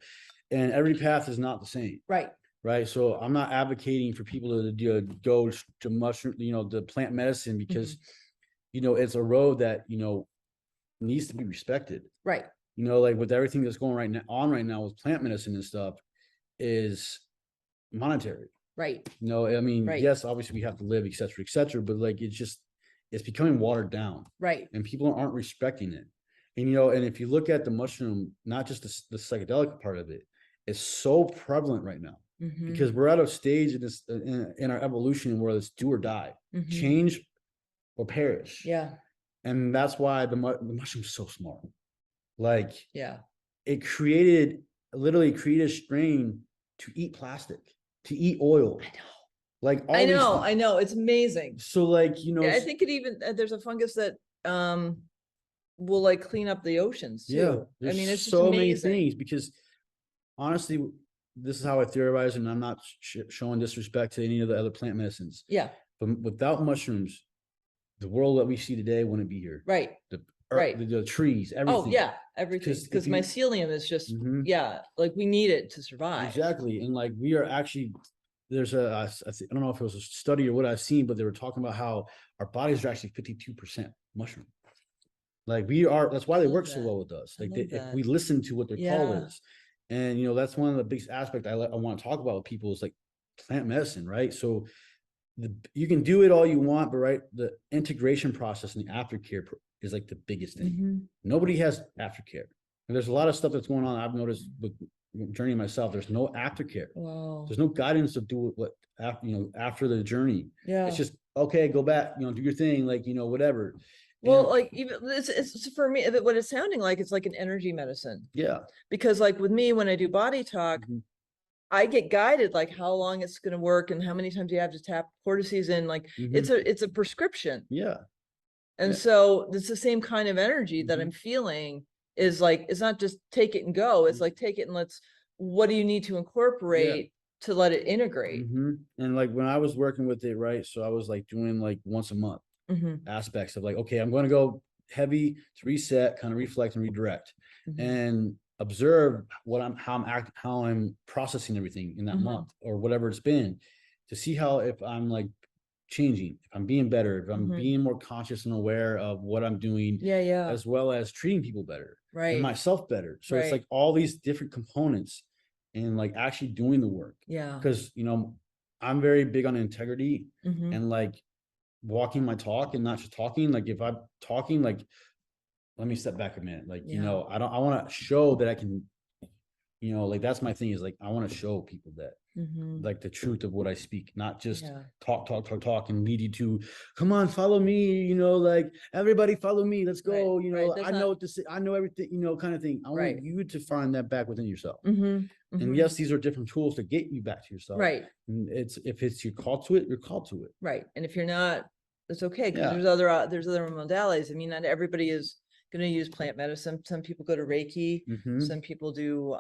And every path is not the same. Right. Right. So I'm not advocating for people to go to mushroom, you know, the plant medicine because, you know, it's a road that, you know, needs to be respected. Right. You know, like with everything that's going right now with plant medicine and stuff is monetary. Right. No, I mean, yes, obviously we have to live, et cetera, but like, it's becoming watered down. Right. And people aren't respecting it. And, you know, and if you look at the mushroom, not just the psychedelic part of it, it's so prevalent right now because we're at a stage in this, in our evolution where it's do or die, change or perish. Yeah. And that's why the mushroom's so smart. Like, it literally created a strain to eat plastic, to eat oil. I know. Like, I know. It's amazing. So like, you know, I think it even, there's a fungus that will like clean up the oceans too. I mean, it's so just many amazing. things because honestly, this is how I theorize, and I'm not showing disrespect to any of the other plant medicines. Yeah. But without mushrooms, the world that we see today wouldn't be here. Right. The trees, everything. Oh yeah, everything. Because mycelium is just like we need it to survive. Exactly. And like we are actually there's I don't know if it was a study or what I've seen, but they were talking about how our bodies are actually 52% mushroom. Like that's why they work so well with us. Like if we listen to what their call is. And, that's one of the biggest aspects I want to talk about with people is like plant medicine, right? So you can do it all you want, but right, the integration process and the aftercare is like the biggest thing. Nobody has aftercare. And there's a lot of stuff that's going on. I've noticed with journey myself, there's no aftercare. Wow. There's no guidance to do what after the journey. Yeah. It's just, okay, go back, do your thing, like, whatever. Well, like even it's for me, what it's sounding like, it's like an energy medicine. Yeah. Because like with me, when I do body talk, I get guided like how long it's going to work and how many times you have to tap cortices in. Like it's a prescription. Yeah. And so it's the same kind of energy that I'm feeling is like, it's not just take it and go. It's like, take it and what do you need to incorporate to let it integrate? And like when I was working with it, right? So I was like doing like once a month aspects of like, okay, I'm going to go heavy to reset, kind of reflect and redirect and observe how I'm processing everything in that month or whatever it's been, to see how, if I'm like changing, if I'm being better, if I'm being more conscious and aware of what I'm doing, as well as treating people better, and myself better. So it's like all these different components and like actually doing the work. Because I'm very big on integrity and like walking my talk and not just talking. Like if I'm talking, like, let me step back a minute. Like, I want to show that I can, like, that's my thing, is like, I want to show people that like the truth of what I speak, not just talk and lead you to, come on, follow me, like everybody follow me. Let's go. I know what to say. I know everything, kind of thing. I want you to find that back within yourself. And yes, these are different tools to get you back to yourself. And if it's your call to it, you're called to it. And if you're not, it's okay. Because there's other modalities. I mean, not everybody is going to use plant medicine. Some people go to Reiki. Some people do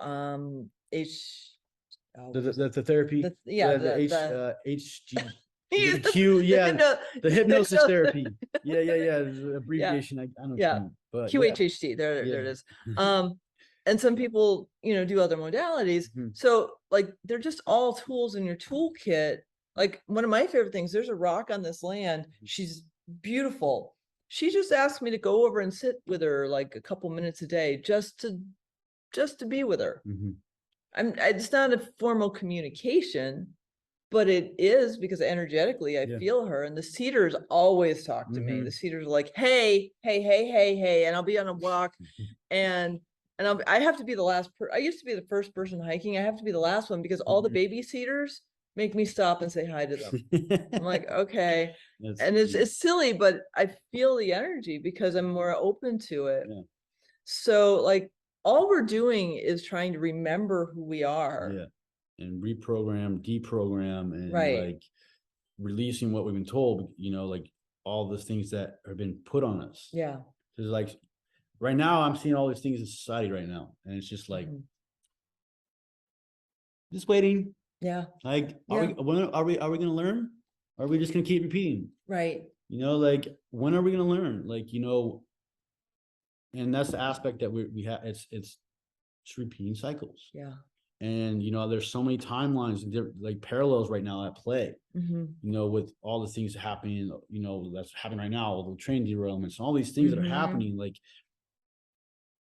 the therapy. The HG. The hypnosis therapy. The abbreviation. I don't know. But QHHT. There it is. And some people, do other modalities. So like, they're just all tools in your toolkit. Like one of my favorite things, there's a rock on this land. She's beautiful. She just asked me to go over and sit with her like a couple minutes a day, just to be with her. It's not a formal communication, but it is, because energetically I feel her. And the cedars always talk to me. The cedars are like, hey, and I'll be on a walk and I have to be the last I used to be the first person hiking. I have to be the last one, because all the baby cedars make me stop and say hi to them. I'm like, okay. And it's silly, but I feel the energy because I'm more open to it. So like, all we're doing is trying to remember who we are. And reprogram, deprogram, and like releasing what we've been told, like all the things that have been put on us. Because like right now I'm seeing all these things in society right now, and it's just like just waiting. Like, are we gonna learn? Or are we just gonna keep repeating? Like, when are we gonna learn? Like, and that's the aspect that we have. It's repeating cycles. And there's so many timelines and like parallels right now at play. With all the things happening, that's happening right now, all the train derailments and all these things that are happening. Like,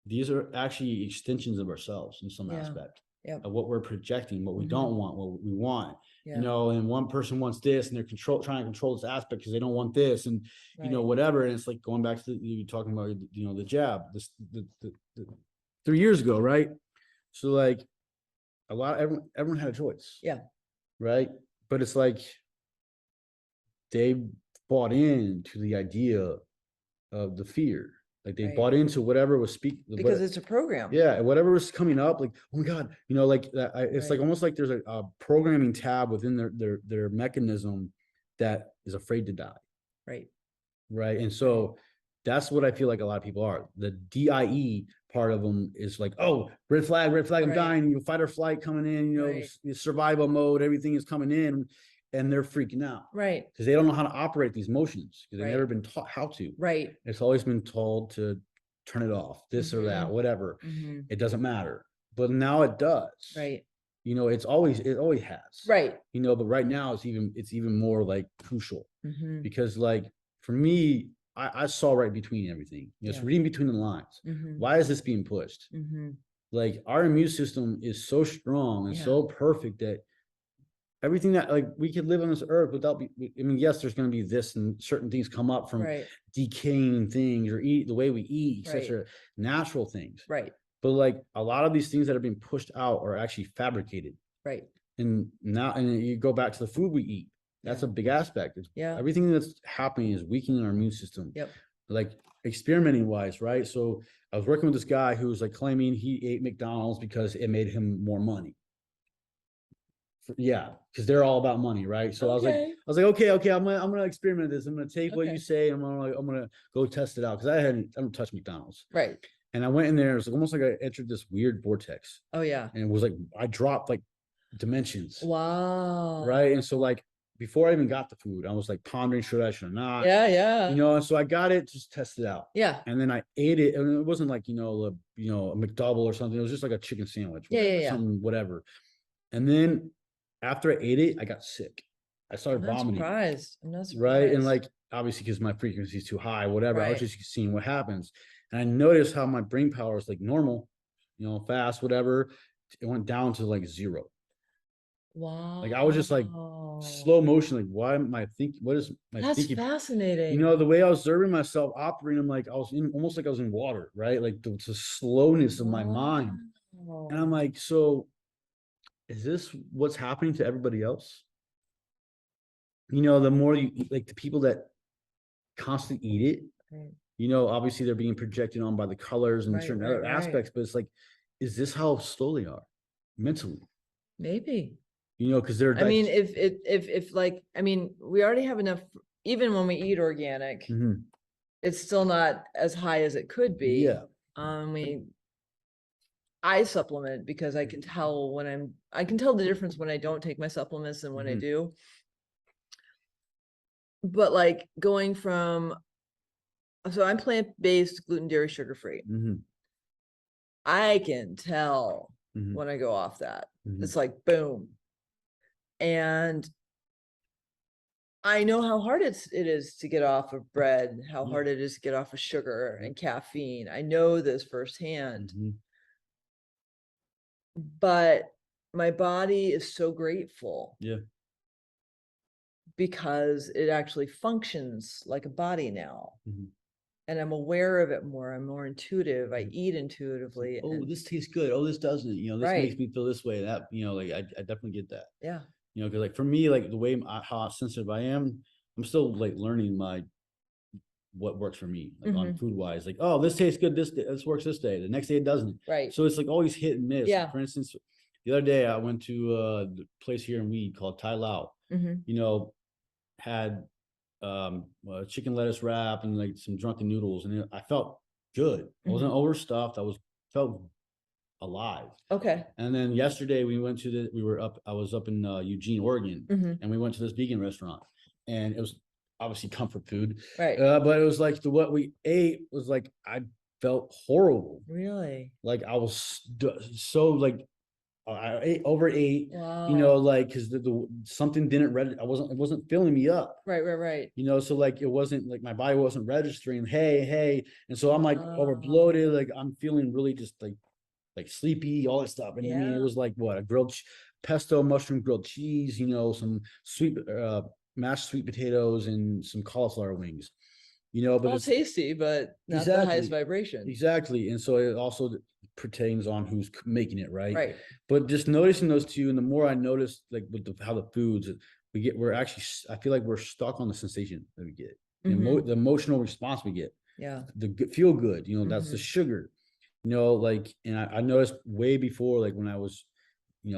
these are actually extensions of ourselves in some aspect. Of what we're projecting, what we don't want, what we want. And one person wants this, and they're trying to control this aspect because they don't want this, and whatever. And it's like going back to you talking about the jab, the 3 years ago, right? So like everyone had a choice, right? But it's like they bought into the idea of the fear. Like they bought into whatever was because it's a program. Whatever was coming up, like, oh my God, like that. It's like almost like there's a programming tab within their mechanism that is afraid to die. Right. And so that's what I feel like a lot of people are. The DIE part of them is like, oh, red flag, I'm dying. Fight or flight coming in. Survival mode. Everything is coming in. And they're freaking out, because they don't know how to operate these emotions, because they've never been taught how to. It's always been told to turn it off, this or that, whatever. It doesn't matter, but now it does. You know, it always has. Right. You know, but right now it's even more like crucial Mm-hmm. because like for me, I saw right between everything. You know, it's reading between the lines. Mm-hmm. Why is this being pushed? Mm-hmm. Like our immune system is so strong and so perfect that everything that like we could live on this earth without I mean, yes, there's going to be this and certain things come up from decaying things or eat the way we eat, etc. Natural things. Right. But like a lot of these things that are being pushed out are actually fabricated. Right. And now, and you go back to the food we eat. That's a big aspect. Everything that's happening is weakening our immune system. Yep. Like experimenting wise, right? So I was working with this guy who was like claiming he ate McDonald's because it made him more money. Because they're all about money, right? So I was like, okay, I'm gonna experiment this. I'm gonna take what you say. I'm gonna go test it out because I don't touch McDonald's. Right. And I went in there. It was almost like I entered this weird vortex. Oh yeah. And it was like I dropped like dimensions. Wow. Right. And so like before I even got the food, I was like pondering, should I, should I not? Yeah. You know, and so I got it, just test it out. Yeah. And then I ate it, and it wasn't like, a McDouble or something. It was just like a chicken sandwich. Something, whatever. And then after I ate it, I got sick. I started vomiting. I'm not surprised. Right. And like, obviously, because my frequency is too high, whatever. I was just seeing what happens. And I noticed how my brain power is like normal, fast, whatever. It went down to like 0. Wow. Like I was just like slow motion. Like, why am I thinking? What is my thinking? That's fascinating. The way I was observing myself operating, I'm like, I was almost like I was in water, right? Like the slowness of my mind. And I'm like, so is this what's happening to everybody else? The more you eat, like the people that constantly eat it, obviously they're being projected on by the colors and certain other aspects, but it's like, is this how slow they are mentally? Maybe. Because they're. I mean, if like, I mean, we already have enough. Even when we eat organic, it's still not as high as it could be. Yeah. I supplement because I can tell I can tell the difference when I don't take my supplements and when I do. But like going from, so I'm plant-based, gluten, dairy, sugar-free. I can tell when I go off that. It's like, boom. And I know how hard it is to get off of bread, how hard it is to get off of sugar and caffeine. I know this firsthand. But my body is so grateful. Yeah. Because it actually functions like a body now. And I'm aware of it more. I'm more intuitive. I eat intuitively. Oh, this tastes good. Oh, this doesn't. This makes me feel this way. That, like, I definitely get that. Yeah. Because like for me, like the way how sensitive I am, I'm still like learning what works for me, like on food wise. Like, oh, this tastes good. This works this day. The next day it doesn't. Right. So it's like always hit and miss. Yeah. For instance, the other day I went to the place here in Weed called Tai Lao. Had chicken lettuce wrap and like some drunken noodles, and I felt good. I wasn't overstuffed. Felt alive. Okay. And then yesterday I was up in Eugene, Oregon, and we went to this vegan restaurant, and it was obviously comfort food, right? But it was like what we ate was like I felt horrible. Really? Like I was so like I overate. Wow. Like because the something didn't register. It wasn't filling me up. Right. So like it wasn't like my body wasn't registering. Hey, and so I'm like over bloated. Like I'm feeling really just like sleepy, all that stuff. And I mean, it was like what, a grilled pesto mushroom grilled cheese, some sweet mashed sweet potatoes and some cauliflower wings, but all it's tasty, but not the highest vibration. Exactly. And so it also pertains on who's making it, right? But just noticing those two, and the more I notice, like with how the foods we're actually, I feel like we're stuck on the sensation that we get, the emotional response we get, the feel good, that's the sugar. Like, and I noticed way before, like when I was,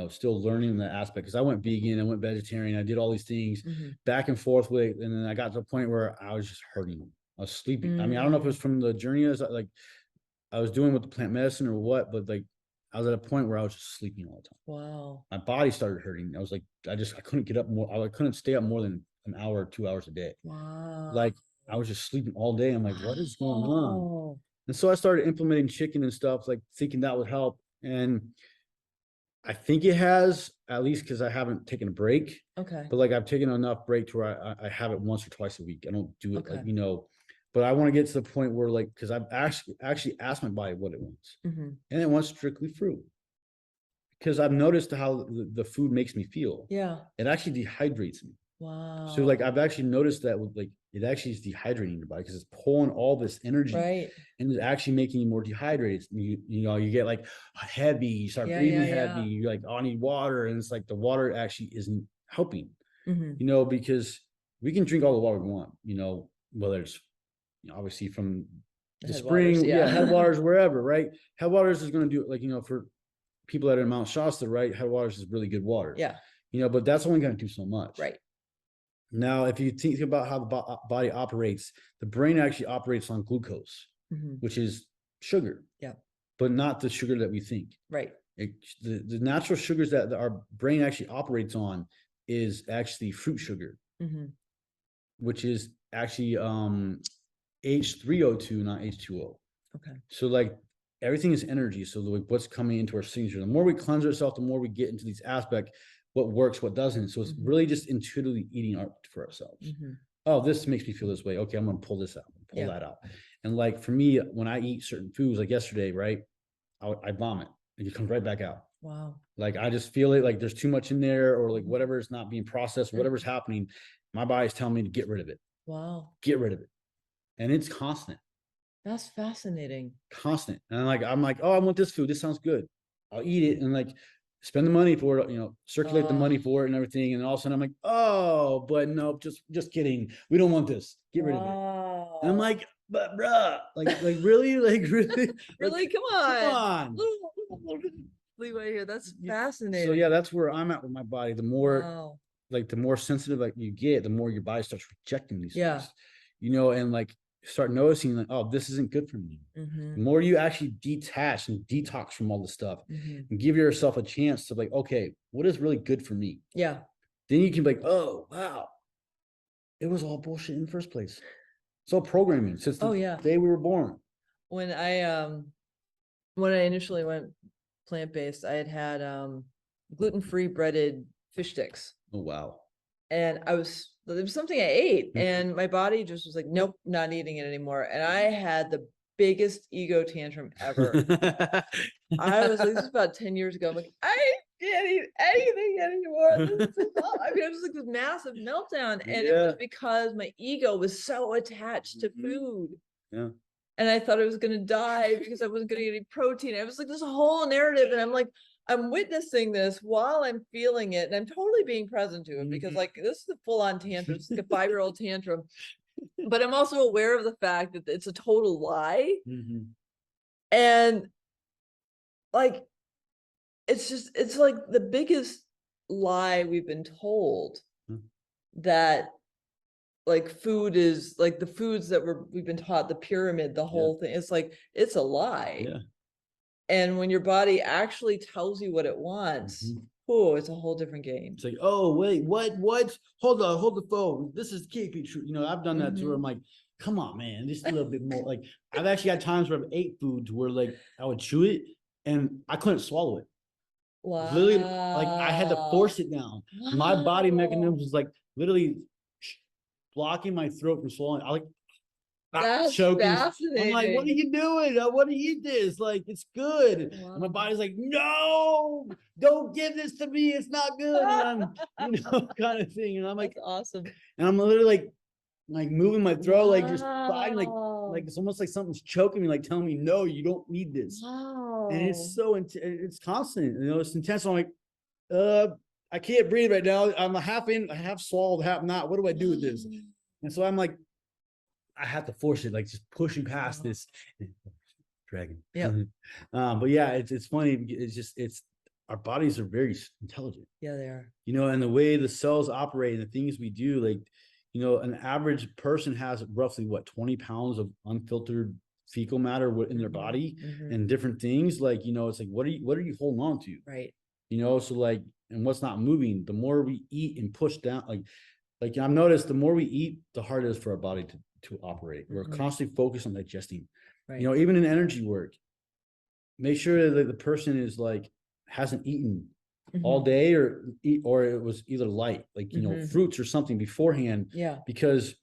still learning that aspect, because I went vegan, I went vegetarian, I did all these things back and forth with, and then I got to a point where I was just hurting. I was sleeping. I mean, I don't know if it was from the journey as like I was doing with the plant medicine or what, but like I was at a point where I was just sleeping all the time. Wow. My body started hurting. I was like, I couldn't get up more. I couldn't stay up more than an hour or 2 hours a day. Wow. Like I was just sleeping all day. I'm like, what is going on? And so I started implementing chicken and stuff, like thinking that would help. And I think it has, at least because I haven't taken a break. Okay. But like I've taken enough break to where I have it once or twice a week. I don't do it like, Okay. you know, but I want to get to the point where like, because I've actually asked my body what it wants. Mhm. And it wants strictly fruit. Because I've noticed how the food makes me feel. Yeah. It actually dehydrates me. Wow. So like I've actually noticed that with like it actually is dehydrating your body because it's pulling all this energy Right. and it's actually making you more dehydrated. You know, you get like heavy, you start Yeah, breathing yeah, heavy, yeah. you're like, oh, I need water. And it's like the water actually isn't helping, Mhm. you know, because we can drink all the water we want, you know, whether it's obviously from the Headwaters, spring, yeah. headwaters, wherever, right? Headwaters is going to do it like, you know, for people that are in Mount Shasta, right? Headwaters is really good water. Yeah. You know, but that's only going to do so much. Right. Now, if you think about how the body operates, the brain actually operates on glucose, Mhm. which is sugar. Yeah. But not the sugar that we think. Right. The natural sugars that our brain actually operates on is actually fruit sugar, Mhm. which is actually H3O2, not H2O. Okay. So like everything is energy. So like what's coming into our signature, the more we cleanse ourselves, the more we get into these aspects, what works, what doesn't. So it's Mhm. really just intuitively eating art for ourselves. Mhm. Oh, this makes me feel this way. Okay, I'm gonna pull this out, pull Yeah. that out. And like for me, when I eat certain foods, like yesterday, right? I vomit. It comes right back out. Wow. Like I just feel it like there's too much in there, or like Mhm. whatever is not being processed, whatever's happening, my body's telling me to get rid of it. Wow. Get rid of it. And it's constant. That's fascinating. Constant. And I'm like, oh, I want this food. This sounds good. I'll eat it and like spend the money for it, you know, circulate the money for it and everything. And all of a sudden I'm like, oh, but no, just kidding. We don't want this. Get rid of it. And I'm Wow. like, but bruh, like really, like really, Really? like, Come on. come on. Little bit of leeway here. That's fascinating. So yeah, that's where I'm at with my body. The more Wow. like the more sensitive like you get, the more your body starts rejecting these Yeah. things, you know, and like start noticing like, oh, this isn't good for me. Mhm. The more you actually detach and detox from all this stuff Mhm. and give yourself a chance to like, okay, what is really good for me? Yeah. Then you can be like, oh wow, it was all bullshit in the first place. It's all programming since the Oh, yeah. day we were born. When I initially went plant-based, I had gluten-free breaded fish sticks. Oh wow. And it was something I ate, and my body just was like, nope, not eating it anymore. And I had the biggest ego tantrum ever. I was like, this is about 10 years ago. I'm like, I can't eat anything anymore. This is I mean, it was like this massive meltdown. And it was because my ego was so attached to food. Yeah. And I thought I was gonna die because I wasn't gonna get any protein. I was like this whole narrative, and I'm like, I'm witnessing this while I'm feeling it, and I'm totally being present to it because like this is a full-on tantrum. It's like a 5-year-old tantrum. But I'm also aware of the fact that it's a total lie. And like it's like the biggest lie we've been told that like food is like the foods that we've been taught, the pyramid, the whole thing. It's like, it's a lie. Yeah. And when your body actually tells you what it wants, oh, it's a whole different game. It's like, oh, wait, what? Hold on, hold the phone. This is can't be true. You know, I've done that too. Where I'm like, come on, man, just a little bit more. Like, I've actually had times where I've ate foods where like I would chew it and I couldn't swallow it. Wow. Literally, like I had to force it down. My body mechanism was like literally blocking my throat from swallowing. I like That's choking. fascinating. I'm like, what are you doing? I want to eat this. Like, it's good. Wow. And my body's like, no, don't give this to me. It's not good. And I'm, you know, kind of thing. And I'm like, that's awesome. and I'm literally like moving my throat, like just fighting, Wow. like it's almost like something's choking me, like telling me, no, you don't need this. Wow. And it's so it's constant, you know, it's intense. I'm like, I can't breathe right now. I'm half in, half swallowed, half not. What do I do with this? And so I'm like, I have to force it, like just pushing past this dragon. Yeah. But yeah, it's funny. It's just our bodies are very intelligent. Yeah, they are. You know, and the way the cells operate and the things we do, like, you know, an average person has roughly what 20 pounds of unfiltered fecal matter in their body and different things. Like, you know, it's like, what are you holding on to? Right. You know, so like, and what's not moving, the more we eat and push down, like I've noticed the more we eat, the harder it is for our body to operate. We're constantly focused on digesting. Right. You know, even in energy work, make sure that the person is like hasn't eaten all day, or it was either light, like, you know, fruits or something beforehand. Yeah. Because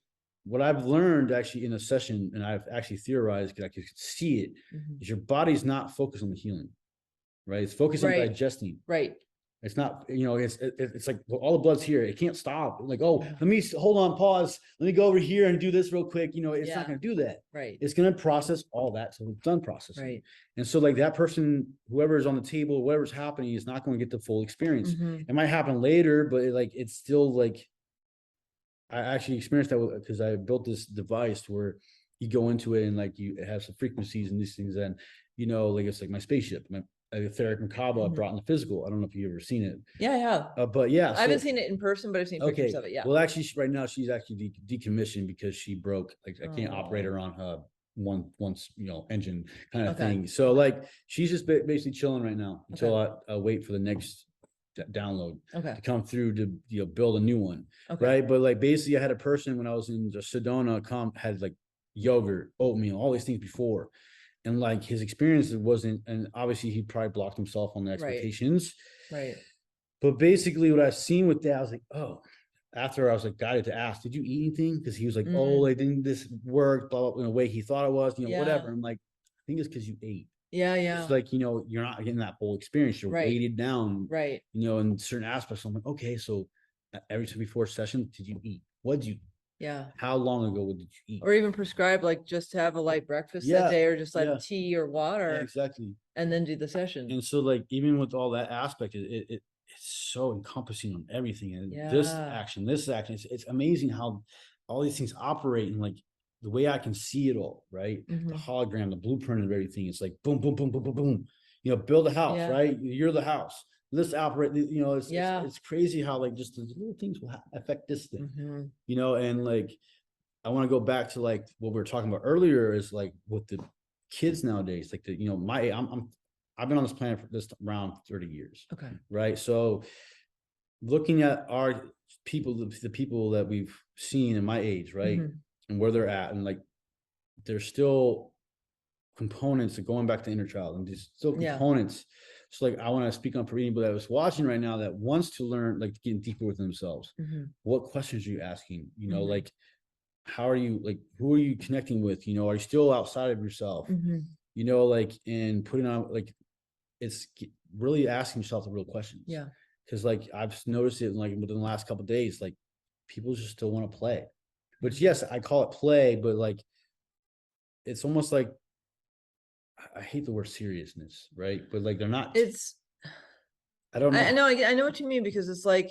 what I've learned actually in a session, and I've actually theorized, because I could see it, is your body's not focused on the healing, right? It's focused on digesting. Right. It's not, you know, it's like, well, all the blood's here. It can't stop. Like, oh, let me hold on, pause. Let me go over here and do this real quick. You know, it's not going to do that. Right. It's going to process all that. So it's done processing. Right. And so like that person, whoever is on the table, whatever's happening is not going to get the full experience. It might happen later, but it's still like, I actually experienced that because I built this device where you go into it and like it has some frequencies and these things. And, you know, like it's like my spaceship, my etheric macabre I brought in the physical. I don't know if you've ever seen it. Yeah. But yeah, I haven't seen it in person, but I've seen pictures of it. Yeah. Well, actually, right now she's actually decommissioned because she broke. Like I can't operate her on her once you know engine kind of thing. So like she's just basically chilling right now until I wait for the next download to come through to build a new one. Right. But like basically I had a person when I was in Sedona had like yogurt, oatmeal, all these things before. And like his experience wasn't, and obviously he probably blocked himself on the expectations. Right. But basically what I've seen with that, I was like, oh, after I was like guided to ask, did you eat anything? Because he was like, oh, like didn't this work, blah, blah, in a way he thought it was, you know, whatever. I'm like, I think it's because you ate. Yeah. It's like, you know, you're not getting that whole experience. You're weighted down, you know, in certain aspects. I'm like, okay, so every time before session, did you eat? What did you? Yeah. How long ago did you eat? Or even prescribe like just to have a light breakfast that day, or just like tea or water. Exactly. And then do the session. And so like even with all that aspect, it's so encompassing on everything. And this action, it's amazing how all these things operate, and like the way I can see it all, right? The hologram, the blueprint of everything. It's like boom, boom, boom, boom, boom, boom. You know, build a house, right? You're the house. Let's operate, you know, it's crazy how like just the little things will affect this thing, you know. And like I want to go back to like what we were talking about earlier is like with the kids nowadays, like the, you know, I've been on this planet for this around 30 years. Right. So looking at our people, the people that we've seen in my age, right. And where they're at, and like there's still components of going back to inner child, and there's still components. So like I want to speak on for anybody that was watching right now that wants to learn, like getting deeper with themselves. What questions are you asking? You know, like how are you, like who are you connecting with? You know, are you still outside of yourself? You know, like, and putting on like it's really asking yourself the real questions. Because like I've noticed it like within the last couple of days, like people just still want to play. Which yes, I call it play, but like it's almost like I hate the word seriousness, right? But like they're not. I don't know. I know what you mean, because it's like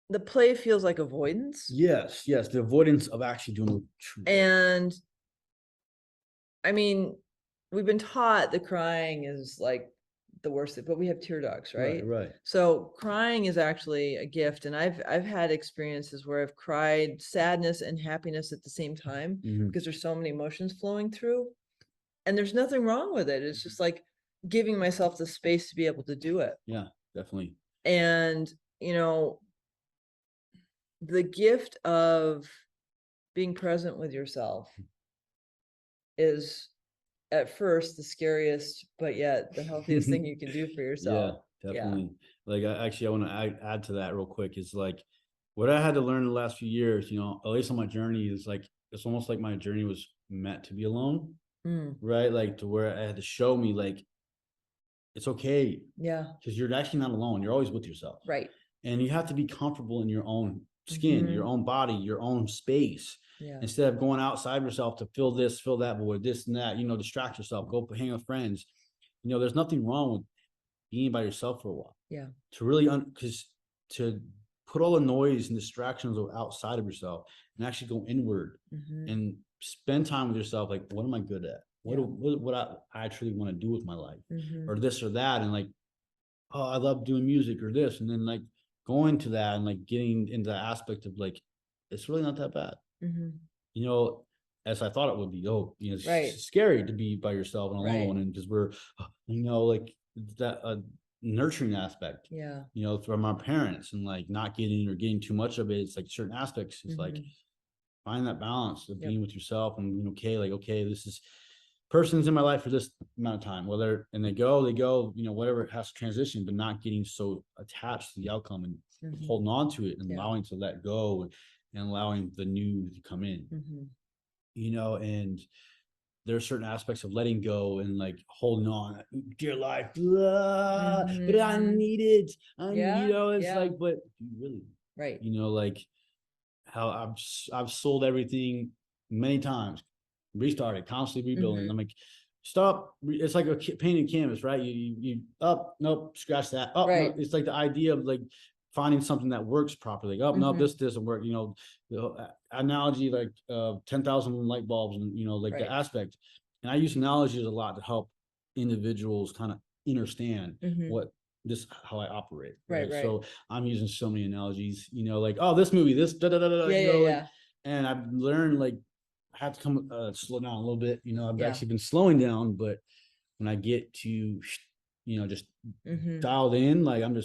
the play feels like avoidance. Yes, the avoidance of actually doing the true. And I mean, we've been taught that crying is like the worst, but we have tear ducts, right? Right. So crying is actually a gift. And I've had experiences where I've cried sadness and happiness at the same time, because there's so many emotions flowing through. And there's nothing wrong with it. It's just like giving myself the space to be able to do it. Yeah, definitely. And, you know, the gift of being present with yourself is at first the scariest, but yet the healthiest thing you can do for yourself. Yeah, definitely. Like I want to add to that real quick is like what I had to learn in the last few years, you know, at least on my journey, is like, it's almost like my journey was meant to be alone. Right. Like to where I had to show me like, it's okay. Yeah. Because you're actually not alone. You're always with yourself. Right. And you have to be comfortable in your own skin, your own body, your own space. Instead of going outside yourself to fill this, fill that void, this and that, you know, distract yourself, go hang with friends. You know, there's nothing wrong with being by yourself for a while. Yeah. To really, because to put all the noise and distractions outside of yourself and actually go inward and spend time with yourself. Like, what am I good at? What I truly want to do with my life, or this or that. And like, oh, I love doing music or this. And then like going to that and like getting into the aspect of like, it's really not that bad. You know, as I thought it would be. Oh, you know, it's scary to be by yourself and alone. And because we're, you know, like that nurturing aspect, you know, from our parents, and like not getting too much of it. It's like certain aspects. It's like find that balance of being with yourself and being okay. Like, okay, this is, person's in my life for this amount of time, whether, and they go, you know, whatever, it has to transition, but not getting so attached to the outcome and holding on to it and allowing to let go and allowing the new to come in, you know. And there are certain aspects of letting go and like holding on, dear life, blah, but I need it. You know, it's like, but do you really, you know, like how I've sold everything many times, restarted, constantly rebuilding. I'm like, stop. It's like a painted canvas, right? You up, nope, scratch that. Oh, no. It's like the idea of like finding something that works properly. Oh, no, this doesn't work. You know, the analogy like 10,000 light bulbs, and you know, like the aspect. And I use analogies a lot to help individuals kind of understand what this, how I operate. Right. So I'm using so many analogies, you know, like, oh, this movie, this you know, like, and I've learned like I have to come slow down a little bit. You know, I've actually been slowing down, but when I get to, you know, just dialed in, like I'm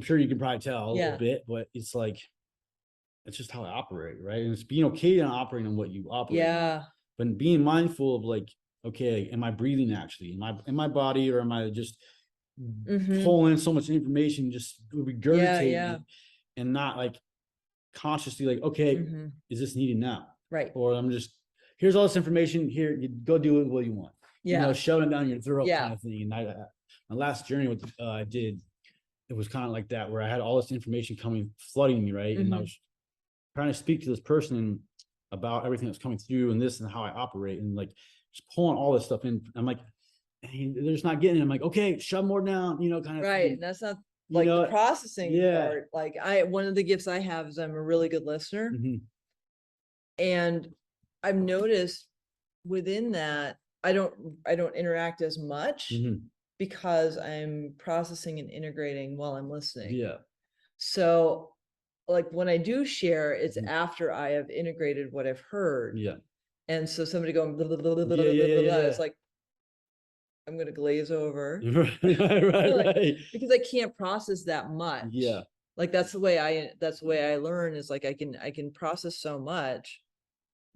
sure you can probably tell a little bit, but it's like, it's just how I operate, right? And it's being okay on operating on what you operate. But being mindful of like, okay, am I breathing actually? Am I in my body, or am I just pulling in so much information, just regurgitating it, and not like consciously like, okay, is this needed now? Or I'm just, here's all this information here, you go do it what you want. You know, shoving it down your throat kind of thing. And my last journey with I did, it was kind of like that, where I had all this information coming, flooding me, right? And I was trying to speak to this person about everything that's coming through and this and how I operate, and like just pulling all this stuff in. I'm like, hey, they're just not getting it. I'm like, okay, shove more down, you know, kind of thing. That's not like the processing part. Like one of the gifts I have is I'm a really good listener. And I've noticed within that, I don't interact as much because I'm processing and integrating while I'm listening. So like when I do share, it's after I have integrated what I've heard. And so somebody going blah, blah, blah, blah, blah, blah, it's like, I'm gonna glaze over. Right. Because I can't process that much. Like that's the way I learn, is like I can process so much,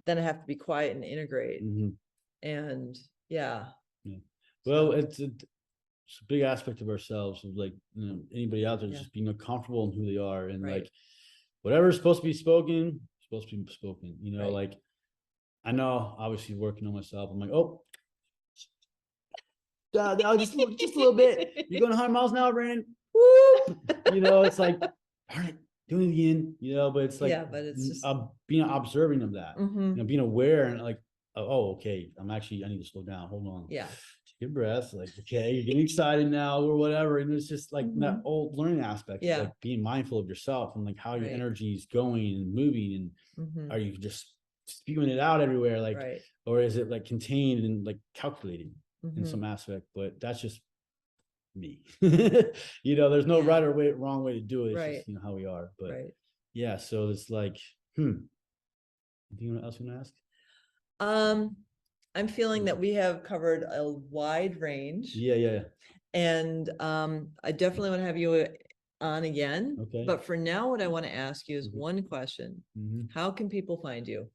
then I have to be quiet and integrate. And well, it's a big aspect of ourselves, of like, you know, anybody out there just being comfortable in who they are, and like whatever's supposed to be spoken, you know. Like I know, obviously working on myself, I'm like, oh, just a little bit, you're going 100 miles an hour, Brandon. Woo! You know, it's like, all right, doing it again, you know. But it's like, but it's just being observing of that, you know, being aware, and like, oh, okay, I need to slow down, hold on, take a breath, like, okay, you're getting excited now or whatever. And it's just like that old learning aspect, like being mindful of yourself and like how your energy is going and moving, and are you just spewing it out everywhere, like, or is it like contained and like calculated in some aspect? But that's just me. You know, there's no right or wrong way to do it. It's just, you know, how we are. But so it's like, anything else you want to ask? I'm feeling that we have covered a wide range. And I definitely want to have you on again. But for now, what I want to ask you is one question. How can people find you?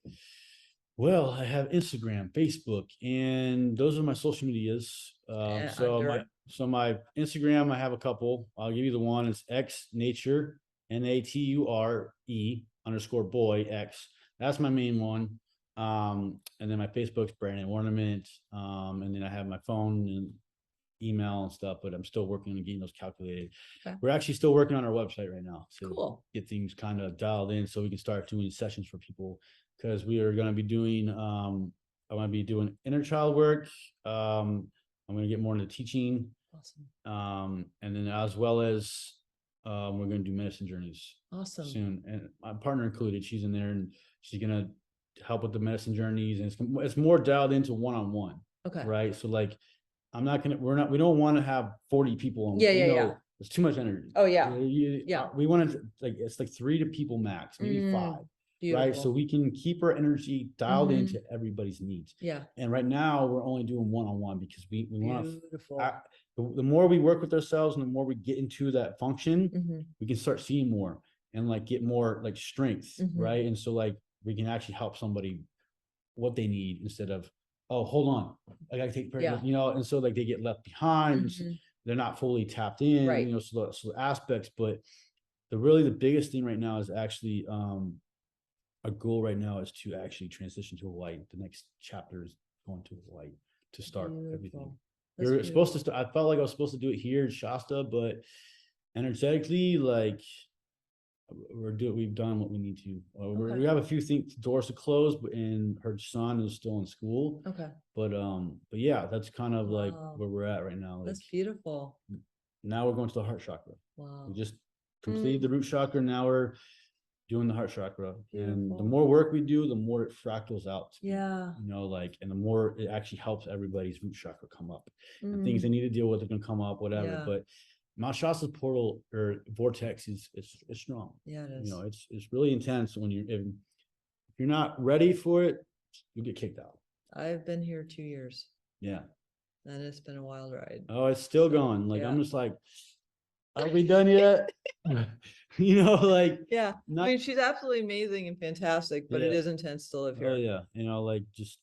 Well, I have Instagram, Facebook, and those are my social medias. So my Instagram, I have a couple. I'll give you the one. It's xnature, NATURE_boy X. That's my main one. And then my Facebook's Brandon Warnament. And then I have my phone and email and stuff, but I'm still working on getting those calculated. We're actually still working on our website right now to get things kind of dialed in, so we can start doing sessions for people, because we are going to be doing I want to be doing inner child work. I'm going to get more into teaching. And then as well as we're going to do medicine journeys soon, and my partner included. She's in there, and she's going to help with the medicine journeys, and it's more dialed into one-on-one. Right. So like, we don't want to have 40 people on. It's too much energy. We want to, like, it's like 3 people max, maybe 5. Right. So we can keep our energy dialed into everybody's needs. And right now we're only doing one-on-one, because we want to, the more we work with ourselves and the more we get into that function, we can start seeing more and like get more like strength. Right. And so like we can actually help somebody what they need, instead of oh, hold on, I gotta take, Yeah. you know, and so like they get left behind. And so Mhm. they're not fully tapped in, Right. you know, so the aspects, but the biggest thing right now is actually our goal right now is to actually transition to a light. The next chapter is going to a light to start everything. Beautiful. That's You're supposed to beautiful. start, I felt like I was supposed to do it here in Shasta, but energetically, like we've done what we need to. Okay. We have a few things, doors to close, and her son is still in school. Okay. But yeah, that's kind of like Wow. where we're at right now. Like That's beautiful. now we're going to the heart chakra. Wow. We just completed the root chakra. Now we're doing the heart chakra. And the Beautiful. more work we do, the more it fractals out. Yeah. You know, like, and the more it actually helps everybody's root chakra come up. And Mm. things they need to deal with are gonna come up, whatever. Yeah. But Mount Shasta's portal or vortex is it's strong. Yeah, it You is. know, it's really intense. When if you're not ready for it, you get kicked out. I've been here 2 years, Yeah. and it's been a wild ride. Oh, it's still So, going. Like yeah. I'm just like, are we done yet? You know, like Yeah. I not mean, she's absolutely amazing and fantastic, but it Yeah. is intense to live here. Oh yeah. You know, like just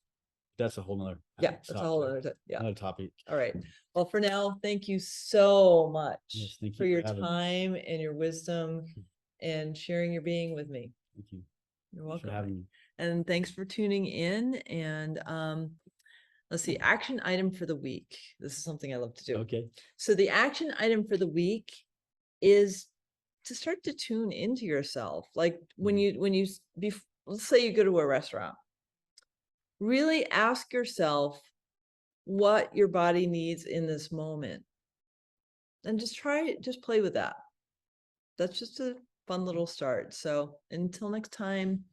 that's a whole nother Yeah, that's a whole other yeah. another topic. All right. Well, for now, thank you so much Yes, thank for you your for having me. time and your wisdom and sharing your being with me. Thank you. You're Thanks for welcome. having me. And thanks for tuning in. And let's see, action item for the week. This is something I love to do. Okay. So the action item for the week is to start to tune into yourself. Like when you let's say you go to a restaurant, really ask yourself what your body needs in this moment. And just play with that. That's just a fun little start. So until next time,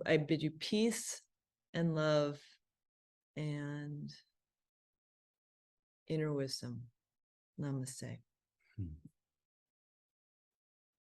I bid you peace and love and inner wisdom. Namaste.